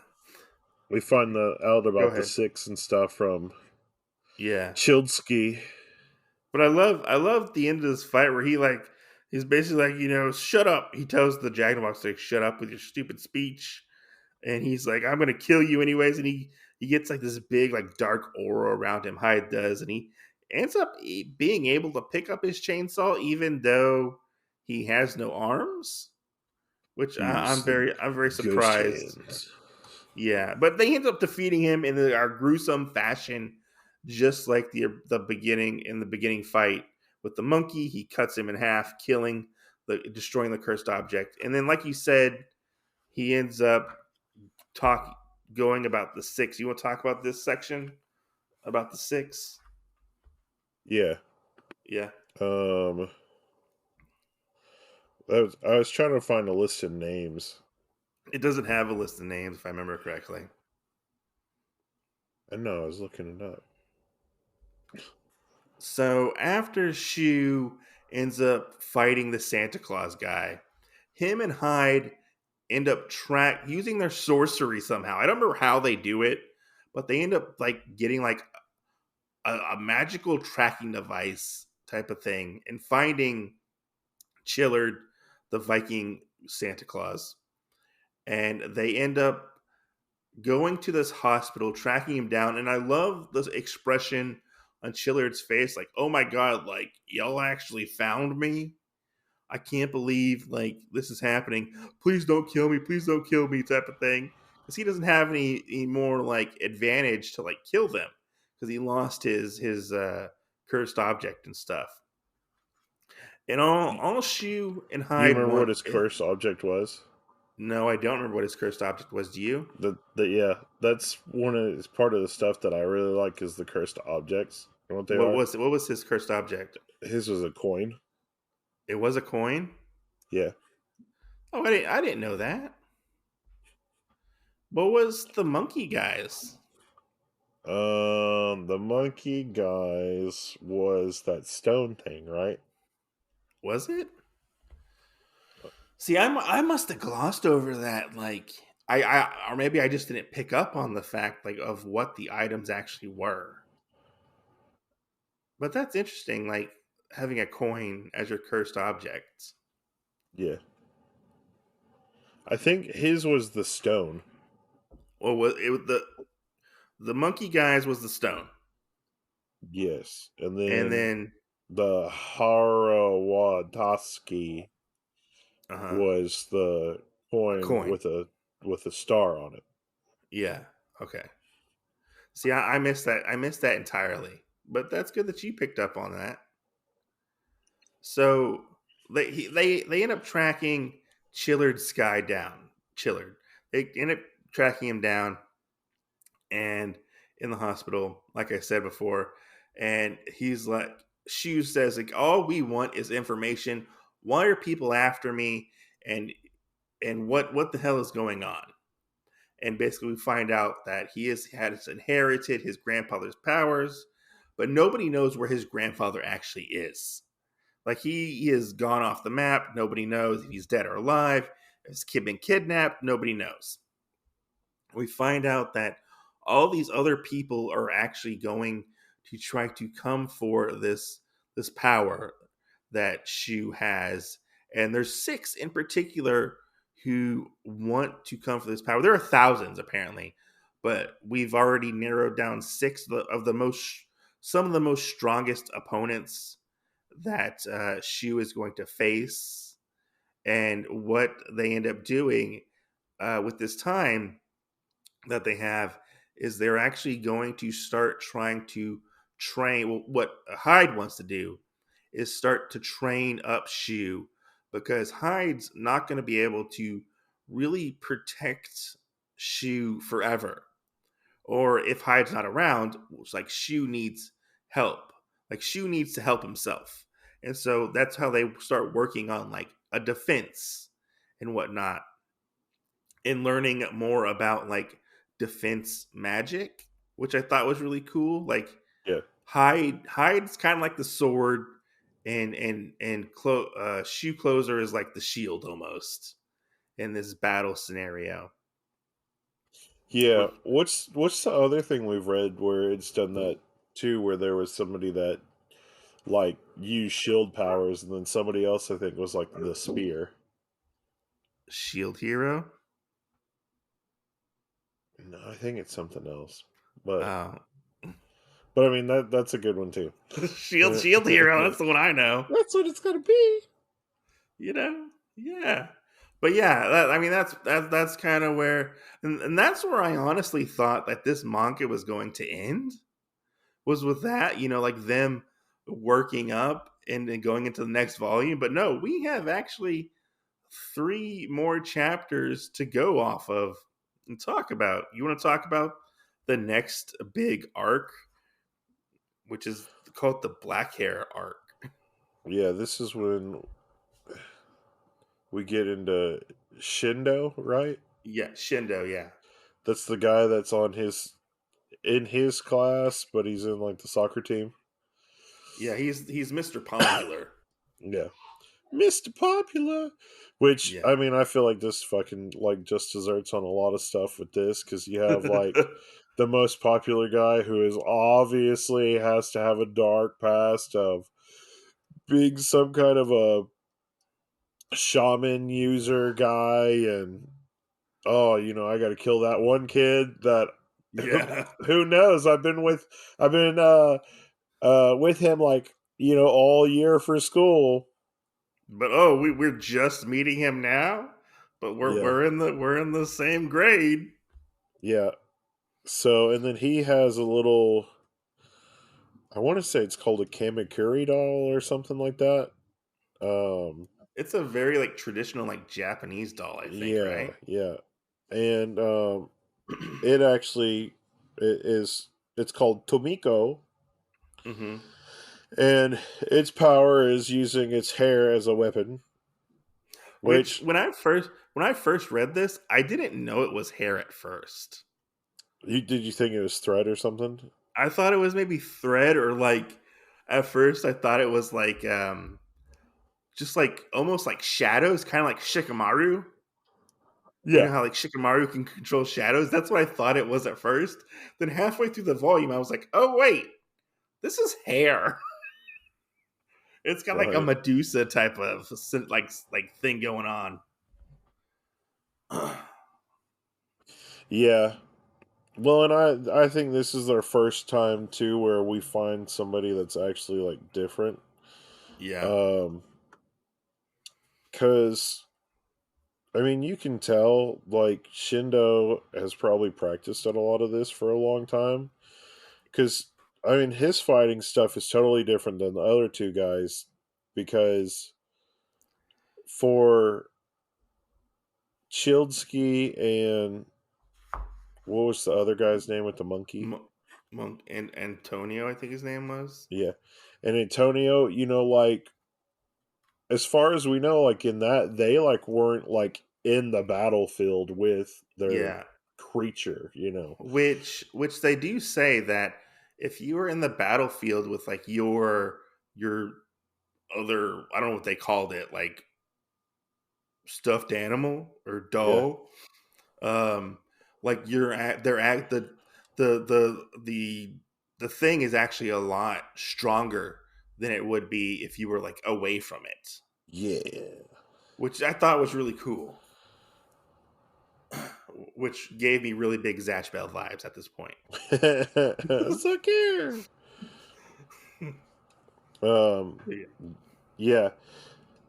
we find out Go about the ahead. six and stuff from Yeah, Childsky. but I love the end of this fight where he's basically like, shut up. He tells the Jaguars to shut up with your stupid speech, and he's like, I'm gonna kill you anyways. And he gets like this big like dark aura around him. Hyde does, and he ends up being able to pick up his chainsaw even though he has no arms, which Use the I'm very ghost surprised. hands. Yeah, but they end up defeating him in our gruesome fashion, just like the beginning fight with the monkey. He cuts him in half, destroying the cursed object, and then, like you said, he ends up talk going about the six. You want to talk about this section about the six? Yeah. Yeah, Um. I was trying to find a list of names. it doesn't have a list of names if I remember correctly. I know. I was looking it up. So after Shu ends up fighting the Santa Claus guy, him and Hyde end up using their sorcery somehow. I don't remember how they do it, but they end up like getting like a magical tracking device type of thing and finding Chillard, the Viking Santa Claus, and they end up going to this hospital, tracking him down. And I love the expression on Chillard's face, like, "Oh my god, like y'all actually found me." I can't believe like this is happening. Please don't kill me. Please don't kill me, type of thing. Because he doesn't have any more like advantage to like kill them because he lost his cursed object and stuff. And all Shu and Do you Hyde remember what want. his cursed object was? No, I don't remember what his cursed object was. Do you? Yeah, that's one of it's part of the stuff that I really like is the cursed objects. You know what they are? What was his cursed object? His was a coin. It was a coin. Yeah. Oh, I didn't know that. What was the monkey guys? The monkey guys was that stone thing, right? Was it? See, I must have glossed over that. Like, or maybe I just didn't pick up on the fact like of what the items actually were. But that's interesting. Like having a coin as your cursed object. Yeah. I think his was the stone. Well, the monkey guys was the stone, Yes. And and then then the Harawadoski uh was the a coin coin. with a star on it. Yeah. Okay. See, I missed that. I missed that entirely. But that's good that you picked up on that. So they end up tracking Chillard's sky down. Chillard. They end up tracking him down and in the hospital, like I said before. And he's like, Shu says, like, all we want is information. Why are people after me? And what the hell is going on? And basically we find out that has inherited his grandfather's powers, but nobody knows where his grandfather actually is. Like he has gone off the map. Nobody knows if he's dead or alive. If his kid been kidnapped, nobody knows. We find out that all these other people are actually going to try to come for this power that Shu has, and there's six in particular who want to come for this power. There are thousands apparently, but we've already narrowed down six of the most some of the most strongest opponents that Shu is going to face, and what they end up doing with this time that they have is they're actually going to start trying to train. Well, what Hyde wants to do is start to train up Shu because Hyde's not going to be able to really protect Shu forever. Or if Hyde's not around, it's like Shu needs help. Like Shu needs to help himself. And so that's how they start working on like a defense and whatnot and learning more about like defense magic, which I thought was really cool. Like Hyde's kind of like the sword, and Shoe Closer is like the shield almost in this battle scenario. Yeah. With What's the other thing we've read where it's done that too, where there was somebody that like used shield powers, and then somebody else I think was like the spear. Shield Hero. No, I think it's something else. But Uh, I mean that's a good one too. Shield Hero. That's the one I know. That's what it's gonna be. You know, yeah. But yeah, I mean that's kind of where, and that's where I honestly thought that this manga was going to end, was with that. Like them working up and then going into the next volume. But no, we have actually 3 more chapters to go off of and talk about. You want to talk about the next big arc, which is called the Black Hair arc. Yeah, this is when we get into Shindo, right? Yeah, Shindo. Yeah, That's the guy that's on his in his class, but he's in like the soccer team. yeah. He's Mr. Popular. Yeah. Mr. Popular. Which Yeah. I mean, I feel like this fucking like just desserts on a lot of stuff with this because you have like the most popular guy who is obviously has to have a dark past of being some kind of a shaman user guy, and oh, I got to kill that one kid that Yeah. who knows? I've been with him like all year for school. But oh, we're just meeting him now, but we're Yeah, we're in the we're in the same grade. yeah. So and then he has a little. I want to say it's called a Kamakuri doll or something like that. Um, It's a very like traditional like Japanese doll, I think, yeah, right? yeah, and it actually it is. It's called Tomiko, hmm and its power is using its hair as a weapon. Which Which when I first read this, I didn't know it was hair at first. did you think it was thread or something? I thought it was maybe thread, or like at first I thought it was like just like almost like shadows, kind of like Shikamaru. You Yeah. know how like Shikamaru can control shadows? That's what I thought it was at first. Then halfway through the volume, I was like, oh wait, this is hair. It's got like a Right. Medusa type of like thing going on. Yeah. Well, and I think this is our first time too where we find somebody that's actually like different. Yeah. Um, cause I mean, you can tell like Shindo has probably practiced at a lot of this for a long time. Cause I mean, his fighting stuff is totally different than the other two guys. Because for Childsky and what was the other guy's name with the monkey? Monk and Antonio, I think his name was. Yeah. And Antonio, like as far as we know, like in that they like weren't like in the battlefield with their Yeah. creature. Which they do say that if you were in the battlefield with like your other, I don't know what they called it, like stuffed animal or Yeah. doll, like you're at they're at the the the the thing is actually a lot stronger than it would be if you were like away from it, Yeah. which I thought was really cool, which gave me really big Zatch Bell vibes at this point. Suck here. Um Yeah. yeah.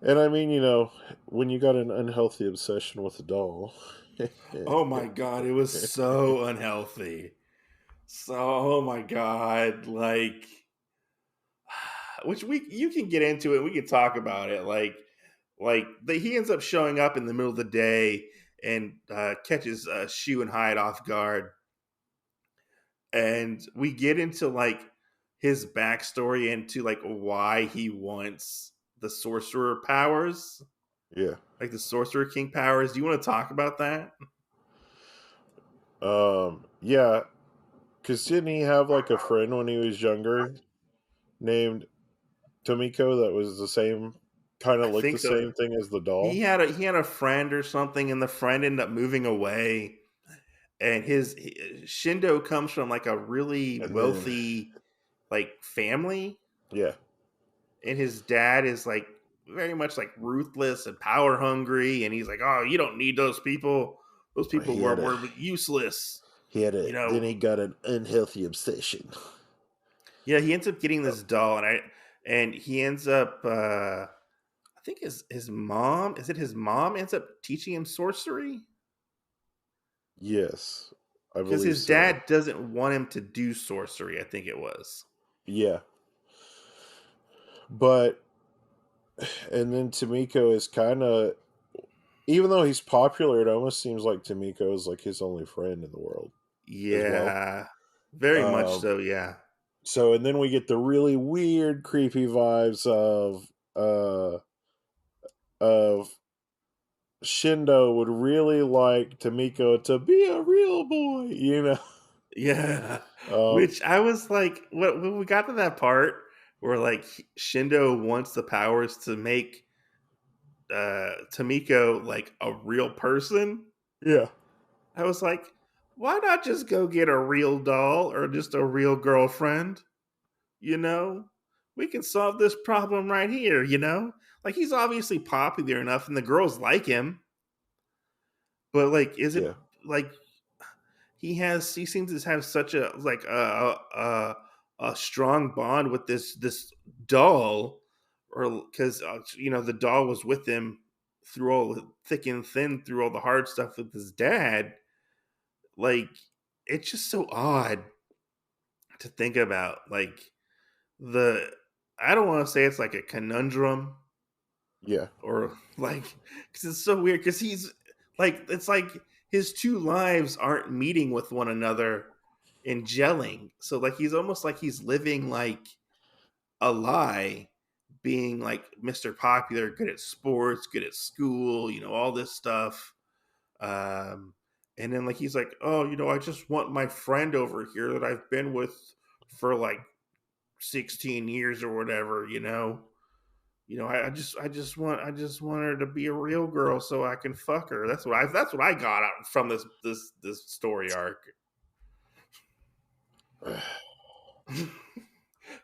And I mean, when you got an unhealthy obsession with a doll. Oh my god, it was so unhealthy. So, oh my god, like, which we you can get into it. We can talk about it. He ends up showing up in the middle of the day and catches Shoe and Hyde off guard, and we get into like his backstory into like why he wants the sorcerer powers, Yeah. like the sorcerer king powers. Do you want to talk about that? Yeah, because didn't he have like a friend when he was younger? named Tomiko that was the same, kind I of looked think the so. same thing as the doll? He had a friend or something, and the friend ended up moving away. And Shindo comes from like a really And then, wealthy like family, yeah, and his dad is like very much like ruthless and power hungry, and he's like, "Oh, you don't need those people. Those people he had a were useless." he had then You know, he got an unhealthy obsession. yeah, he ends up getting this doll, and he ends up I think his mom, is it his mom ends up teaching him sorcery? Yes, I Because believe his so. dad doesn't want him to do sorcery, I think it was. Yeah, but and then Tomiko is kind of, even though he's popular, it almost seems like Tomiko is like his only friend in the world as well. Yeah. Very much Um, so, yeah. so and then we get the really weird, creepy vibes of Shindo would really like Tomiko to be a real boy, you know. Yeah. Um, Which I was like, when we got to that part where like Shindo wants the powers to make Tamiko like a real person, yeah, I was like, why not just go get a real doll or just a real girlfriend? You know? We can solve this problem right here, you know? Like he's obviously popular enough and the girls like him, but like is it yeah, like he seems to have such a like a strong bond with this doll, or because you know the doll was with him through all the thick and thin, through all the hard stuff with his dad. Like it's just so odd to think about. Like the I don't want to say it's like a conundrum, yeah, or like because it's so weird because he's like it's like his two lives aren't meeting with one another and gelling, so like he's almost like he's living like a lie, being like Mr. Popular, good at sports, good at school, you know, all this stuff. um and then like he's like, oh, you know, I just want my friend over here that I've been with for like 16 years or whatever, you know. I just want her to be a real girl so I can fuck her. That's what I got out from this story arc.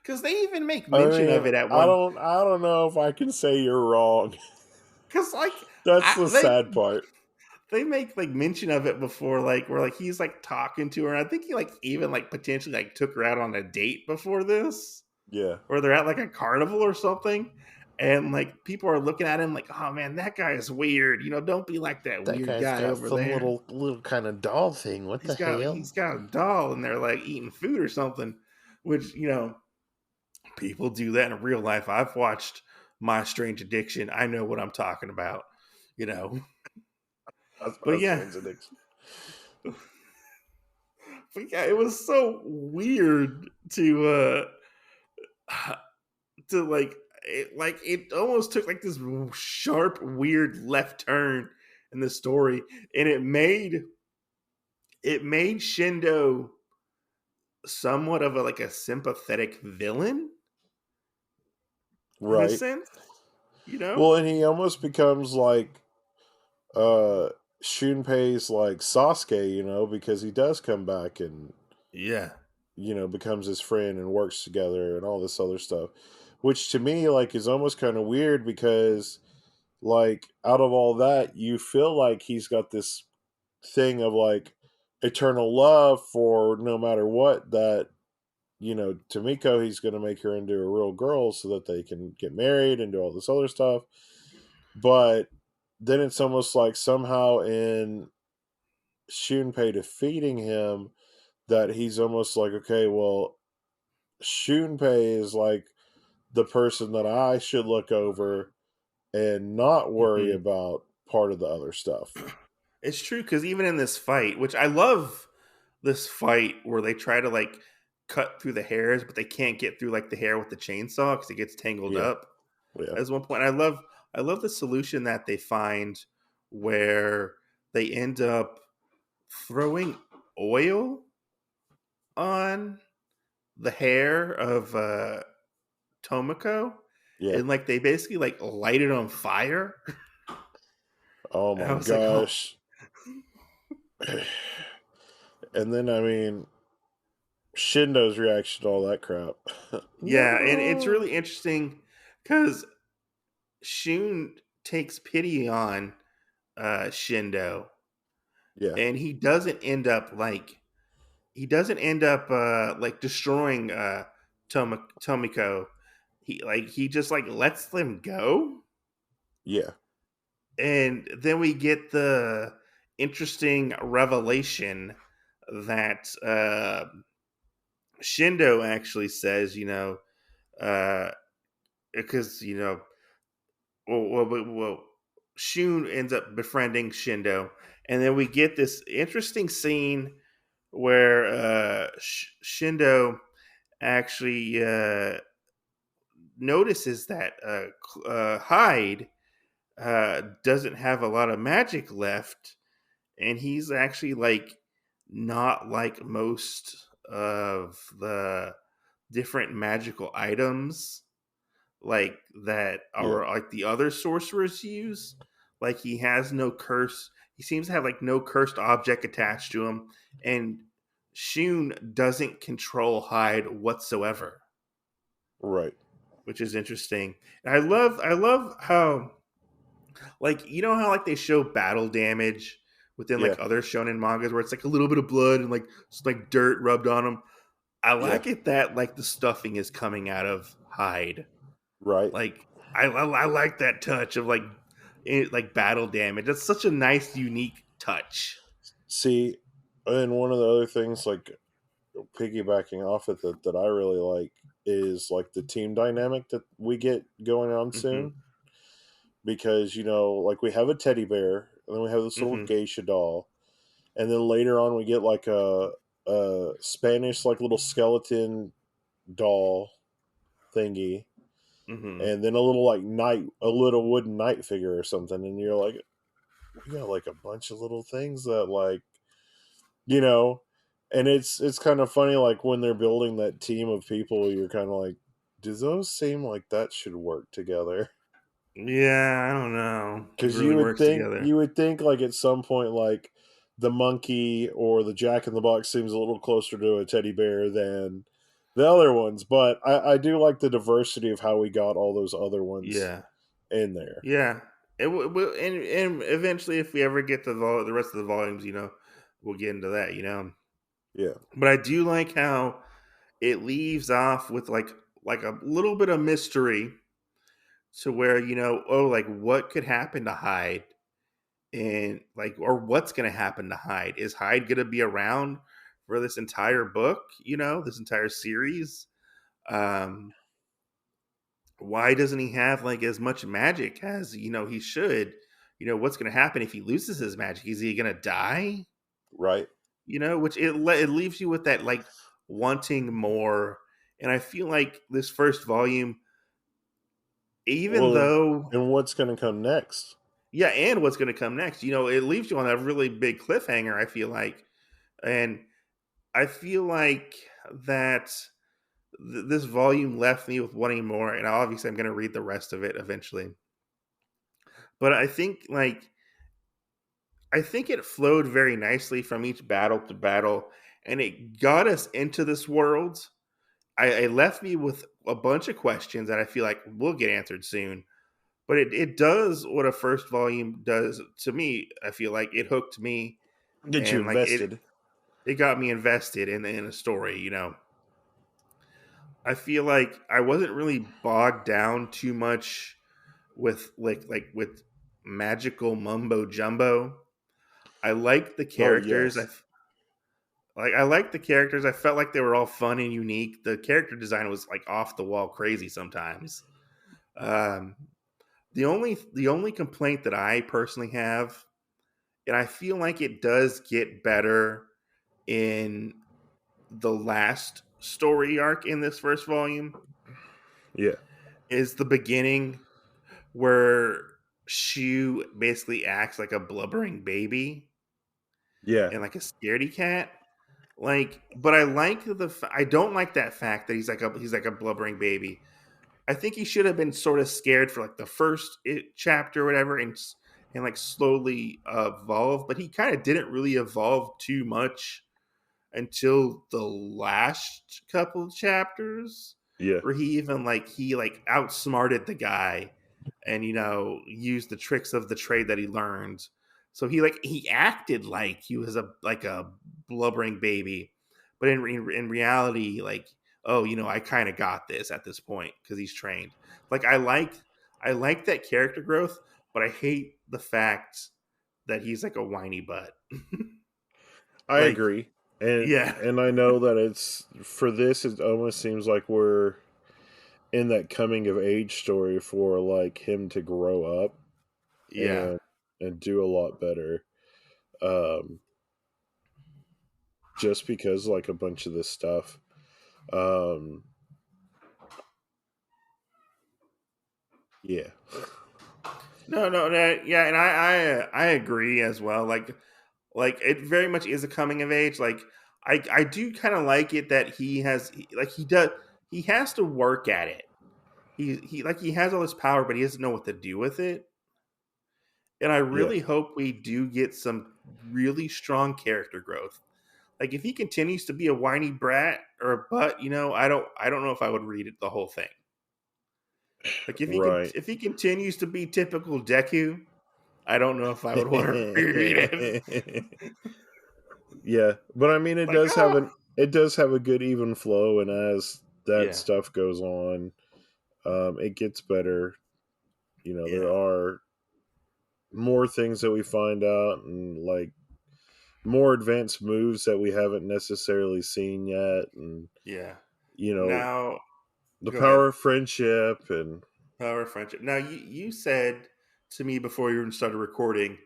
Because they even make I mention mean, of it at one. I don't know if I can say you're wrong. Because like That's the they sad part. make like mention of it before, like where like he's like talking to her. And I think he like even like potentially like took her out on a date before this, Yeah, or they're at like a carnival or something. And like people are looking at him like, oh man, that guy is weird. You know, don't be like that that weird guy's guy got over some there. little kind of doll thing. What the hell? He's got a doll and they're like eating food or something, which, you know, people do that in real life. I've watched My Strange Addiction. I know what I'm talking about, you know. That's But my yeah, strange addiction. but yeah, it was so weird to like it almost took like this sharp weird left turn in the story, and it made Shindo somewhat of a like a sympathetic villain in a Right. sense, you know? Well, and he almost becomes like uh Shunpei's like Sasuke, you know, because he does come back and, Yeah. you know, becomes his friend and works together and all this other stuff. Which to me like is almost kind of weird because like out of all that you feel like he's got this thing of like eternal love for no matter what, that, you know, Tomiko, he's going to make her into a real girl so that they can get married and do all this other stuff. But then it's almost like somehow in Shunpei defeating him that he's almost like, okay, well, Shunpei is like the person that I should look over and not worry Mhm. about part of the other stuff. It's true because even in this fight, which I love this fight where they try to like cut through the hairs, but they can't get through like the hair with the chainsaw because it gets tangled Yeah, up. yeah, As one point, I love the solution that they find where they end up throwing oil on the hair of Tomoko, Yeah. and like they basically like light it on fire. Oh And I my was like, oh gosh. And then I mean Shindo's reaction to all that crap. yeah, and it's No. really interesting because Shun takes pity on Shindo, Yeah. and he doesn't end up like destroying Tomiko. He just like lets them go, Yeah. and then we get the interesting revelation that Shindo actually says, uh, because well, Shun ends up befriending Shindo, and then we get this interesting scene where Shindo actually notices that Hyde doesn't have a lot of magic left, and he's actually like not like most of the different magical items like that Yeah. are like the other sorcerers use. Like he has no curse. He seems to have like no cursed object attached to him, and Shun doesn't control Hyde whatsoever, Right. which is interesting. And I love how like how like they show battle damage within Yeah. like other shonen mangas where it's like a little bit of blood and like just like dirt rubbed on them. I Yeah. like it that like the stuffing is coming out of Hyde. Right. Like I like that touch of like battle damage. That's such a nice, unique touch. See, and one of the other things, like piggybacking off of it, that I really like is like the team dynamic that we get going on Hmm. soon. Because, like we have a teddy bear, and then we have this little Hmm. geisha doll, and then later on we get like a Spanish, like little skeleton doll thingy, Hmm. and then a little wooden knight figure or something. And you're like, we got like a bunch of little things that like you know and it's kind of funny, like when they're building that team of people, you're kind of like, do those seem like that should work together? Yeah, I don't know if it Because really works together. you would think like at some point, like the monkey or the jack in the box seems a little closer to a teddy bear than the other ones. But I do like the diversity of how we got all those other ones Yeah, in there. yeah. And eventually, if we ever get to the rest of the volumes, we'll get into that. Yeah. But I do like how it leaves off with like a little bit of mystery to where oh, like what could happen to Hyde, and like or what's going to happen to Hyde. Is Hyde going to be around for this entire book, this entire series? um why doesn't he have like as much magic as he should? What's going to happen if he loses his magic? Is he going to die? Right. Which it leaves you with that like wanting more. And I feel like this first volume, even Well, though and what's going to come next? yeah, and what's going to come next, it leaves you on a really big cliffhanger, I feel like. And I feel like that this volume left me with wanting more, and obviously I'm going to read the rest of it eventually. But I think it flowed very nicely from each battle to battle, and it got us into this world. I left me with a bunch of questions that I feel like will get answered soon. But it does what a first volume does to me. I feel like it hooked me, Get you and like invested. it got me invested in a story. I feel like I wasn't really bogged down too much with with magical mumbo jumbo. I like the Oh characters. yes. I like the characters. I felt like they were all fun and unique. The character design was like off the wall crazy sometimes. Um, the only complaint that I personally have, and I feel like it does get better in the last story arc in this first volume, Yeah. is the beginning where Shu basically acts like a blubbering baby Yeah. and like a scaredy cat. Like, but I like I don't like that fact that he's like a blubbering baby. I think he should have been sort of scared for like the first chapter or whatever, and like slowly evolve. But he kind of didn't really evolve too much until the last couple chapters, Yeah. where he like outsmarted the guy, and used the tricks of the trade that he learned. So he acted like he was a blubbering baby, but in reality, like, oh, I kind of got this at this point because he's trained. Like, I like that character growth, but I hate the fact that he's like a whiny butt. I Like, agree. And yeah, and I know that it's for this it almost seems like we're in that coming of age story for like him to grow up yeah. and do a lot better. Um just because like a bunch of this stuff. Um yeah. No, no, no, yeah, and I agree as well. Like it very much is a coming of age. Like I do kind of like it that he has to work at it. He has all this power, but he doesn't know what to do with it. And I Yeah. really hope we do get some really strong character growth. Like if he continues to be a whiny brat or a butt, I don't know if I would read it the whole thing. Like Right. if he continues to be typical Deku, I don't know if I would want to reread it. Yeah, but I mean, Like, it does have a good even flow, and as that yeah, stuff goes on, it gets better. There yeah, are more things that we find out, and like more advanced moves that we haven't necessarily seen yet, and yeah. you know Now, the go ahead. power of friendship, and Power of friendship. Now, you said to me before you even started recording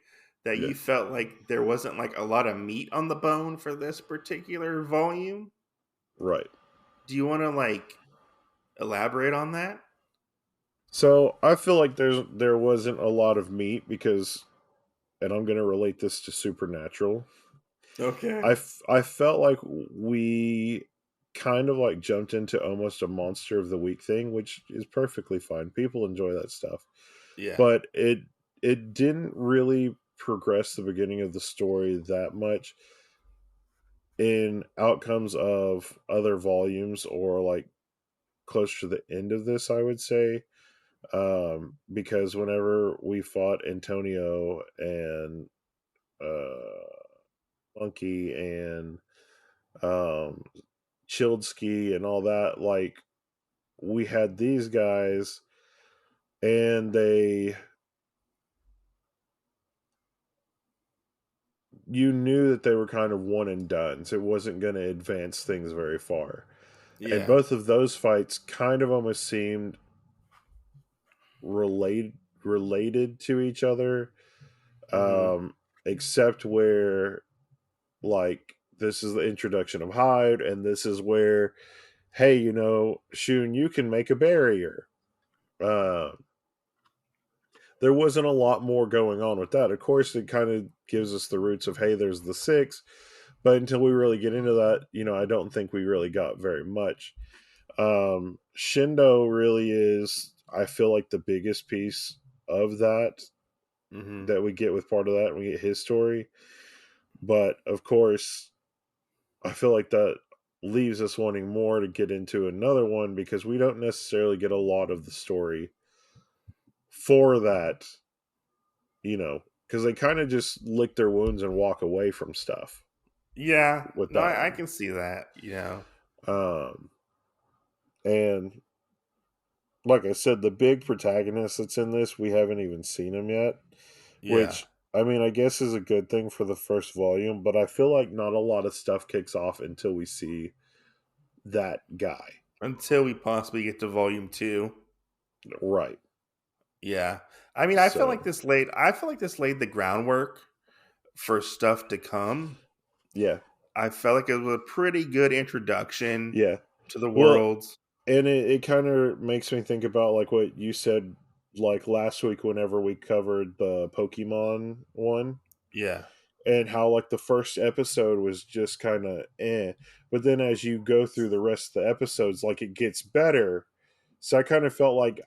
that yeah, you felt like there wasn't like a lot of meat on the bone for this particular volume. right. Do you want to like elaborate on that? So I feel like there wasn't a lot of meat because, and I'm going to relate this to Supernatural. Okay. I felt like we kind of like jumped into almost a monster of the week thing, which is perfectly fine. People enjoy that stuff. Yeah. But it didn't really progress the beginning of the story that much in outcomes of other volumes or like closer to the end of this, I would say. Because whenever we fought Antonio and Monkey and um Childsky and all that, like we had these guys and you knew that they were kind of one and done, so it wasn't going to advance things very far. And Yeah. both of those fights kind of almost seemed related to each other, Mm-hmm. um, except where like this is the introduction of Hyde, and this is where, hey, Shun, you can make a barrier. Uh, there wasn't a lot more going on with that. Of course, it kind of gives us the roots of, hey, there's the six, but until we really get into that, I don't think we really got very much. Shindo really is, I feel like, the biggest piece of Mm-hmm. that we get with part of that. We get his story, but of course, I feel like that leaves us wanting more to get into another one because we don't necessarily get a lot of the story for that, because they kind of just lick their wounds and walk away from stuff Yeah. with No, that I one. can see that. Um, and like I said, the big protagonist that's in this, we haven't even seen him yet, Yeah. which I mean, I guess is a good thing for the first volume, but I feel like not a lot of stuff kicks off until we see that guy. Until we possibly get to volume 2. Right. Yeah. I mean, So, I feel like this laid the groundwork for stuff to come. yeah. I felt like it was a pretty good introduction Yeah. to the Well, world. and it kind of makes me think about like what you said like last week whenever we covered the Pokemon one, Yeah. and how like the first episode was just kind of but then as you go through the rest of the episodes, like it gets better, So I kind of felt like,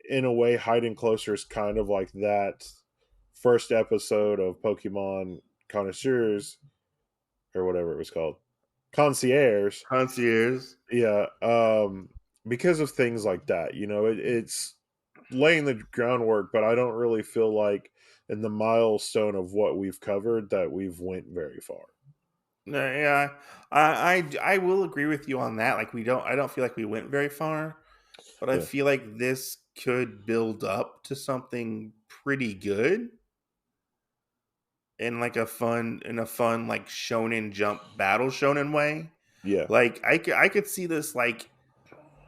in a way, Hiding Closer is kind of like that first episode of Pokemon Connoisseurs, or whatever it was called, Concierge. Concierge. Yeah, because of things like that. It's laying the groundwork, but I don't really feel like in the milestone of what we've covered that we've went very far. No, yeah, I will agree with you on that. Like I don't feel like we went very far, but I Yeah, feel like this could build up to something pretty good in a fun like shonen jump battle shonen way. yeah, Like I could see this like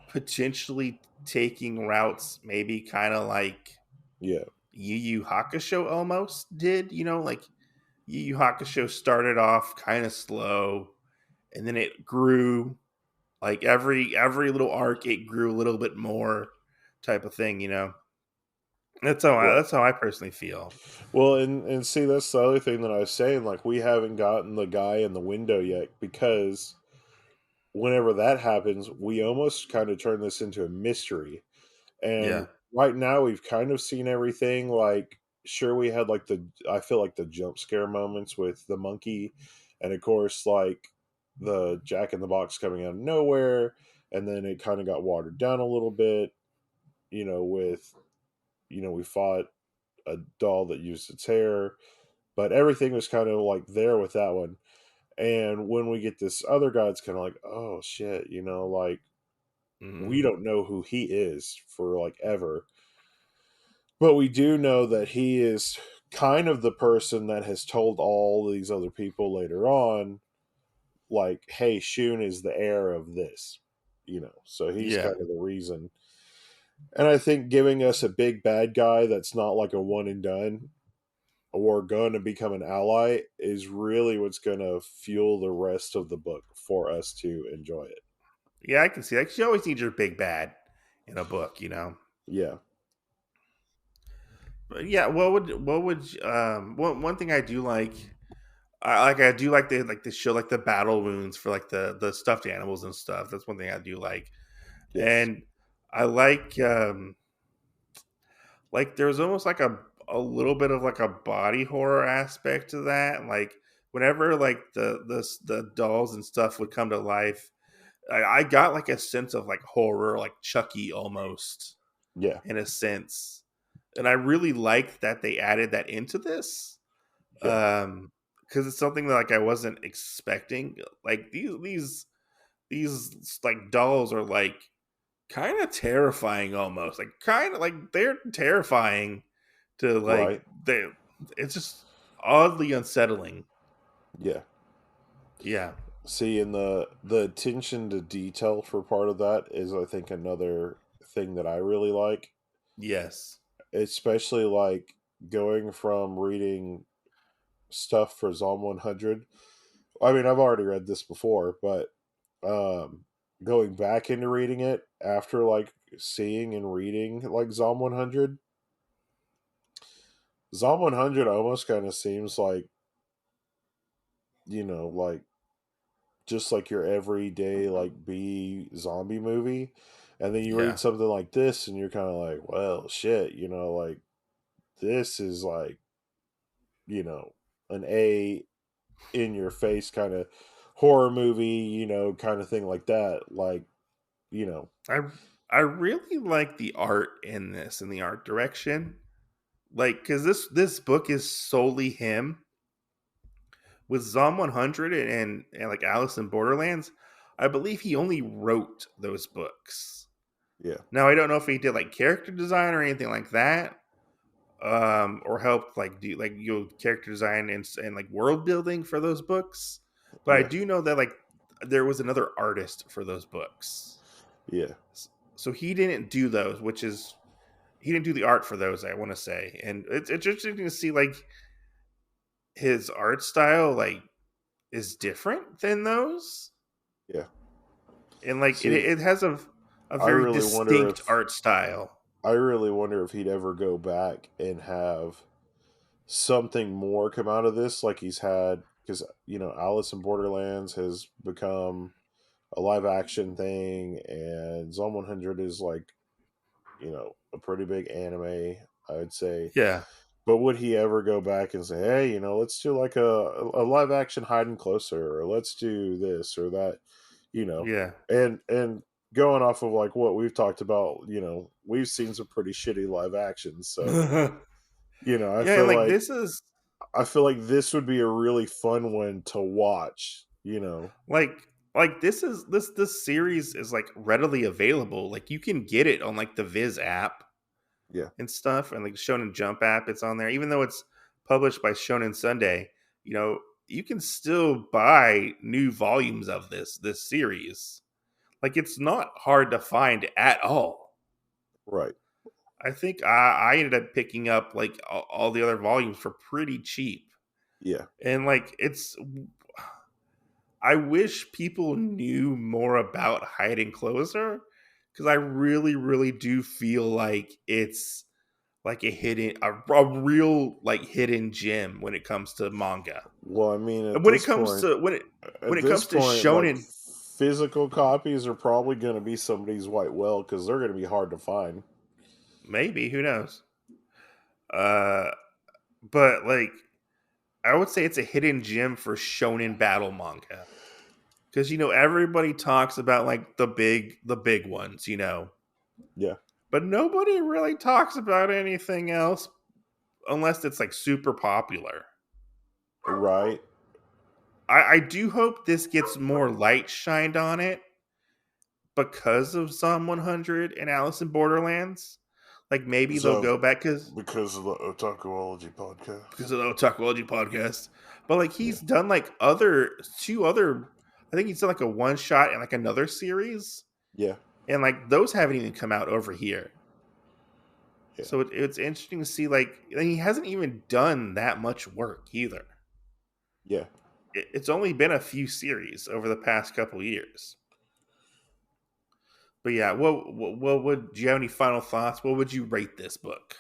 potentially taking routes maybe kind of like yeah, Yu Yu Hakusho almost did, like Yu Yu Hakusho started off kind of slow and then it grew like every little arc it grew a little bit more type of thing. right. That's how I personally feel. Well, and see, that's the other thing that I was saying. Like, we haven't gotten the guy in the window yet, because whenever that happens, we almost kind of turn this into a mystery. And Yeah. right now, we've kind of seen everything. Like, sure, we had like I feel like the jump scare moments with the monkey, and of course, like the Jack in the Box coming out of nowhere, and then it kind of got watered down a little bit. With we fought a doll that used its hair, but everything was kind of like there with that one. And when we get this other guy, it's kind of like, oh shit, like, we Hmm. don't know who he is for like ever. But we do know that he is kind of the person that has told all these other people later on, like, hey, Shun is the heir of this, so he's Yeah. kind of the reason. And I think giving us a big bad guy that's not like a one and done, or going to become an ally, is really what's going to fuel the rest of the book for us to enjoy it. Yeah, I can see that. You always need your big bad in a book. Yeah. But yeah, one thing I do like I do like the show like the battle wounds for like the stuffed animals and stuff. That's one thing I do like. Yes. And I like there's almost like a little bit of like a body horror aspect to that. Like whenever like the dolls and stuff would come to life, I got like a sense of like horror, like Chucky almost Yeah. in a sense. And I really like that they added that into this. Yeah. Because it's something that like I wasn't expecting. Like these like dolls are like kind of terrifying almost. Like kind of like they're terrifying to like Right. they it's just oddly unsettling. Yeah. Yeah. See, and the attention to detail for part of that is, I think, another thing that I really like, Yes. especially like going from reading stuff for Zom 100. I mean, I've already read this before, but um going back into reading it after like seeing and reading like Zom 100, Zom 100 almost kind of seems like, like just like your everyday like B zombie movie. And then you read Yeah. something like this and you're kind of like, well, shit, like, this is like, you know an A in your face kind of horror movie, kind of thing like that, like, you know I I really like the art in this and the art direction. Like cuz this book is solely him with Zom 100 and like Alice in Borderlands. I believe he only wrote those books. yeah, Now I don't know if he did like character design or anything like that, or helped like do like character design and like world building for those books. But I yeah, do know that like there was another artist for those books, yeah, so he didn't do those, which is he didn't do the art for those. I want to say, and it's interesting to see like his art style like is different than those, yeah. and like See, it has a I very really wonder distinct if art style. he'd ever go back and have something more come out of this, like he's had, because Alice in Borderlands has become a live action thing, and Zone 100 is like, a pretty big anime, I would say. Yeah. But would he ever go back and say, "Hey, let's do like a live action Hyde Closer, or let's do this or that," you know? Yeah. And going off of like what we've talked about, we've seen some pretty shitty live actions. So, Yeah, I and feel like like this would be a really fun one to watch. this series is like readily available. Like you can get it on like the Viz app Yeah, and stuff, and like Shonen Jump app. It's on there, even though it's published by Shonen Sunday. You know, you can still buy new volumes of this series. Like it's not hard to find at all. right. I think I ended up picking up like all the other volumes for pretty cheap, Yeah. and like it's. I wish people knew more about Hyde Closer because I really, really do feel like it's like a real like hidden gem when it comes to manga. Well, I mean, And when it comes to when at it this comes to point, like shonen, physical copies are probably going to be somebody's white whale because they're going to be hard to find. maybe who knows? Uh, but like I would say it's a hidden gem for shonen battle manga because everybody talks about like the big ones, Yeah. but nobody really talks about anything else unless it's like super popular. Right. I do hope this gets more light shined on it because of Psalm 100 and Alice in Borderlands. Like maybe they'll So go back because of the Otakuology because podcast. of the Otakuology podcast. But like Yeah. he's done like two other, I think he's done like a one shot and like another series, Yeah. and like those haven't even come out over here. Yeah. So it's interesting to see like and he hasn't even done that much work either. Yeah. It's only been a few series over the past couple years. But yeah, what would do you have any final thoughts? What would you rate this book?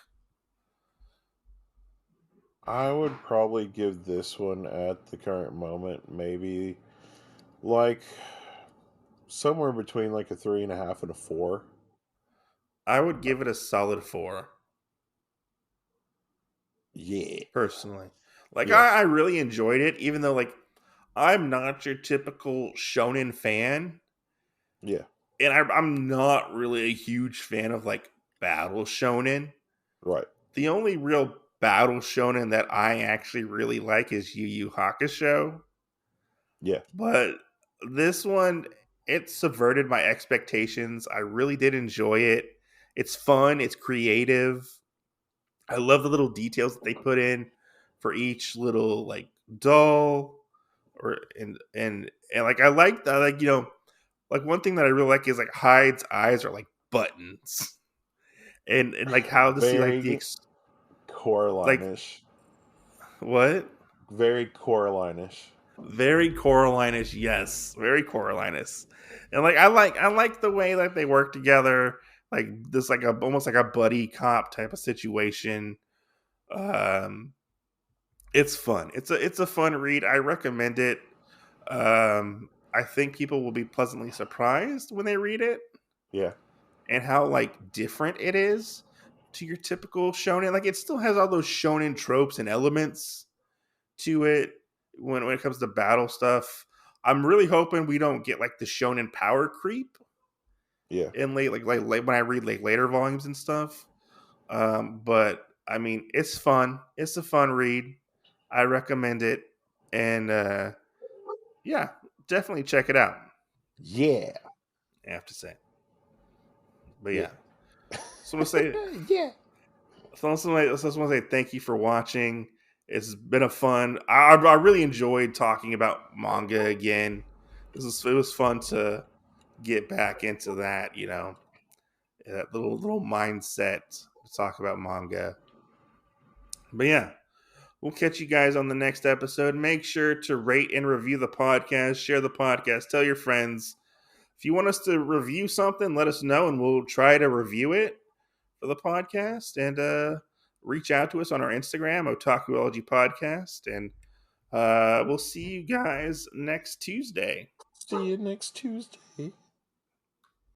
I would probably give this one at the current moment maybe like somewhere between like a 3.5 and a 4. I would give it a solid 4, Yeah. personally. Like Yeah. I really enjoyed it, even though like I'm not your typical shonen fan, Yeah. and I'm not really a huge fan of like battle shonen. Right. The only real battle shonen that I actually really like is Yu Yu Hakusho. Yeah. But this one, it subverted my expectations. I really did enjoy it. It's fun, it's creative. I love the little details that they put in for each little like doll or and like I like like one thing that I really like is like Hyde's eyes are like buttons. And like how to see like Very like Coraline-ish. what? Very Coraline-ish. Very Coralinis, yes, very Coralinis, and like I like the way that they work together, like this like a almost like a buddy cop type of situation. Um, it's fun. It's a fun read. I recommend it. I think people will be pleasantly surprised when they read it Yeah. and how like different it is to your typical shonen. Like it still has all those shonen tropes and elements to it when it comes to battle stuff. I'm really hoping we don't get like the shonen power creep Yeah. in late when I read like later volumes and stuff. But I mean, it's fun. It's a fun read. I recommend it, and yeah, definitely check it out. Yeah. I have to say, but Yeah. yeah, so I'm gonna say, Yeah. so I just want to say thank you for watching. It's been a fun. I really enjoyed talking about manga again. It was fun to get back into that. That little mindset to talk about manga. But yeah, we'll catch you guys on the next episode. Make sure to rate and review the podcast, share the podcast, tell your friends. If you want us to review something, let us know and we'll try to review it for the podcast. And reach out to us on our Instagram, Otakuology Podcast. And we'll see you guys next Tuesday. See you next Tuesday.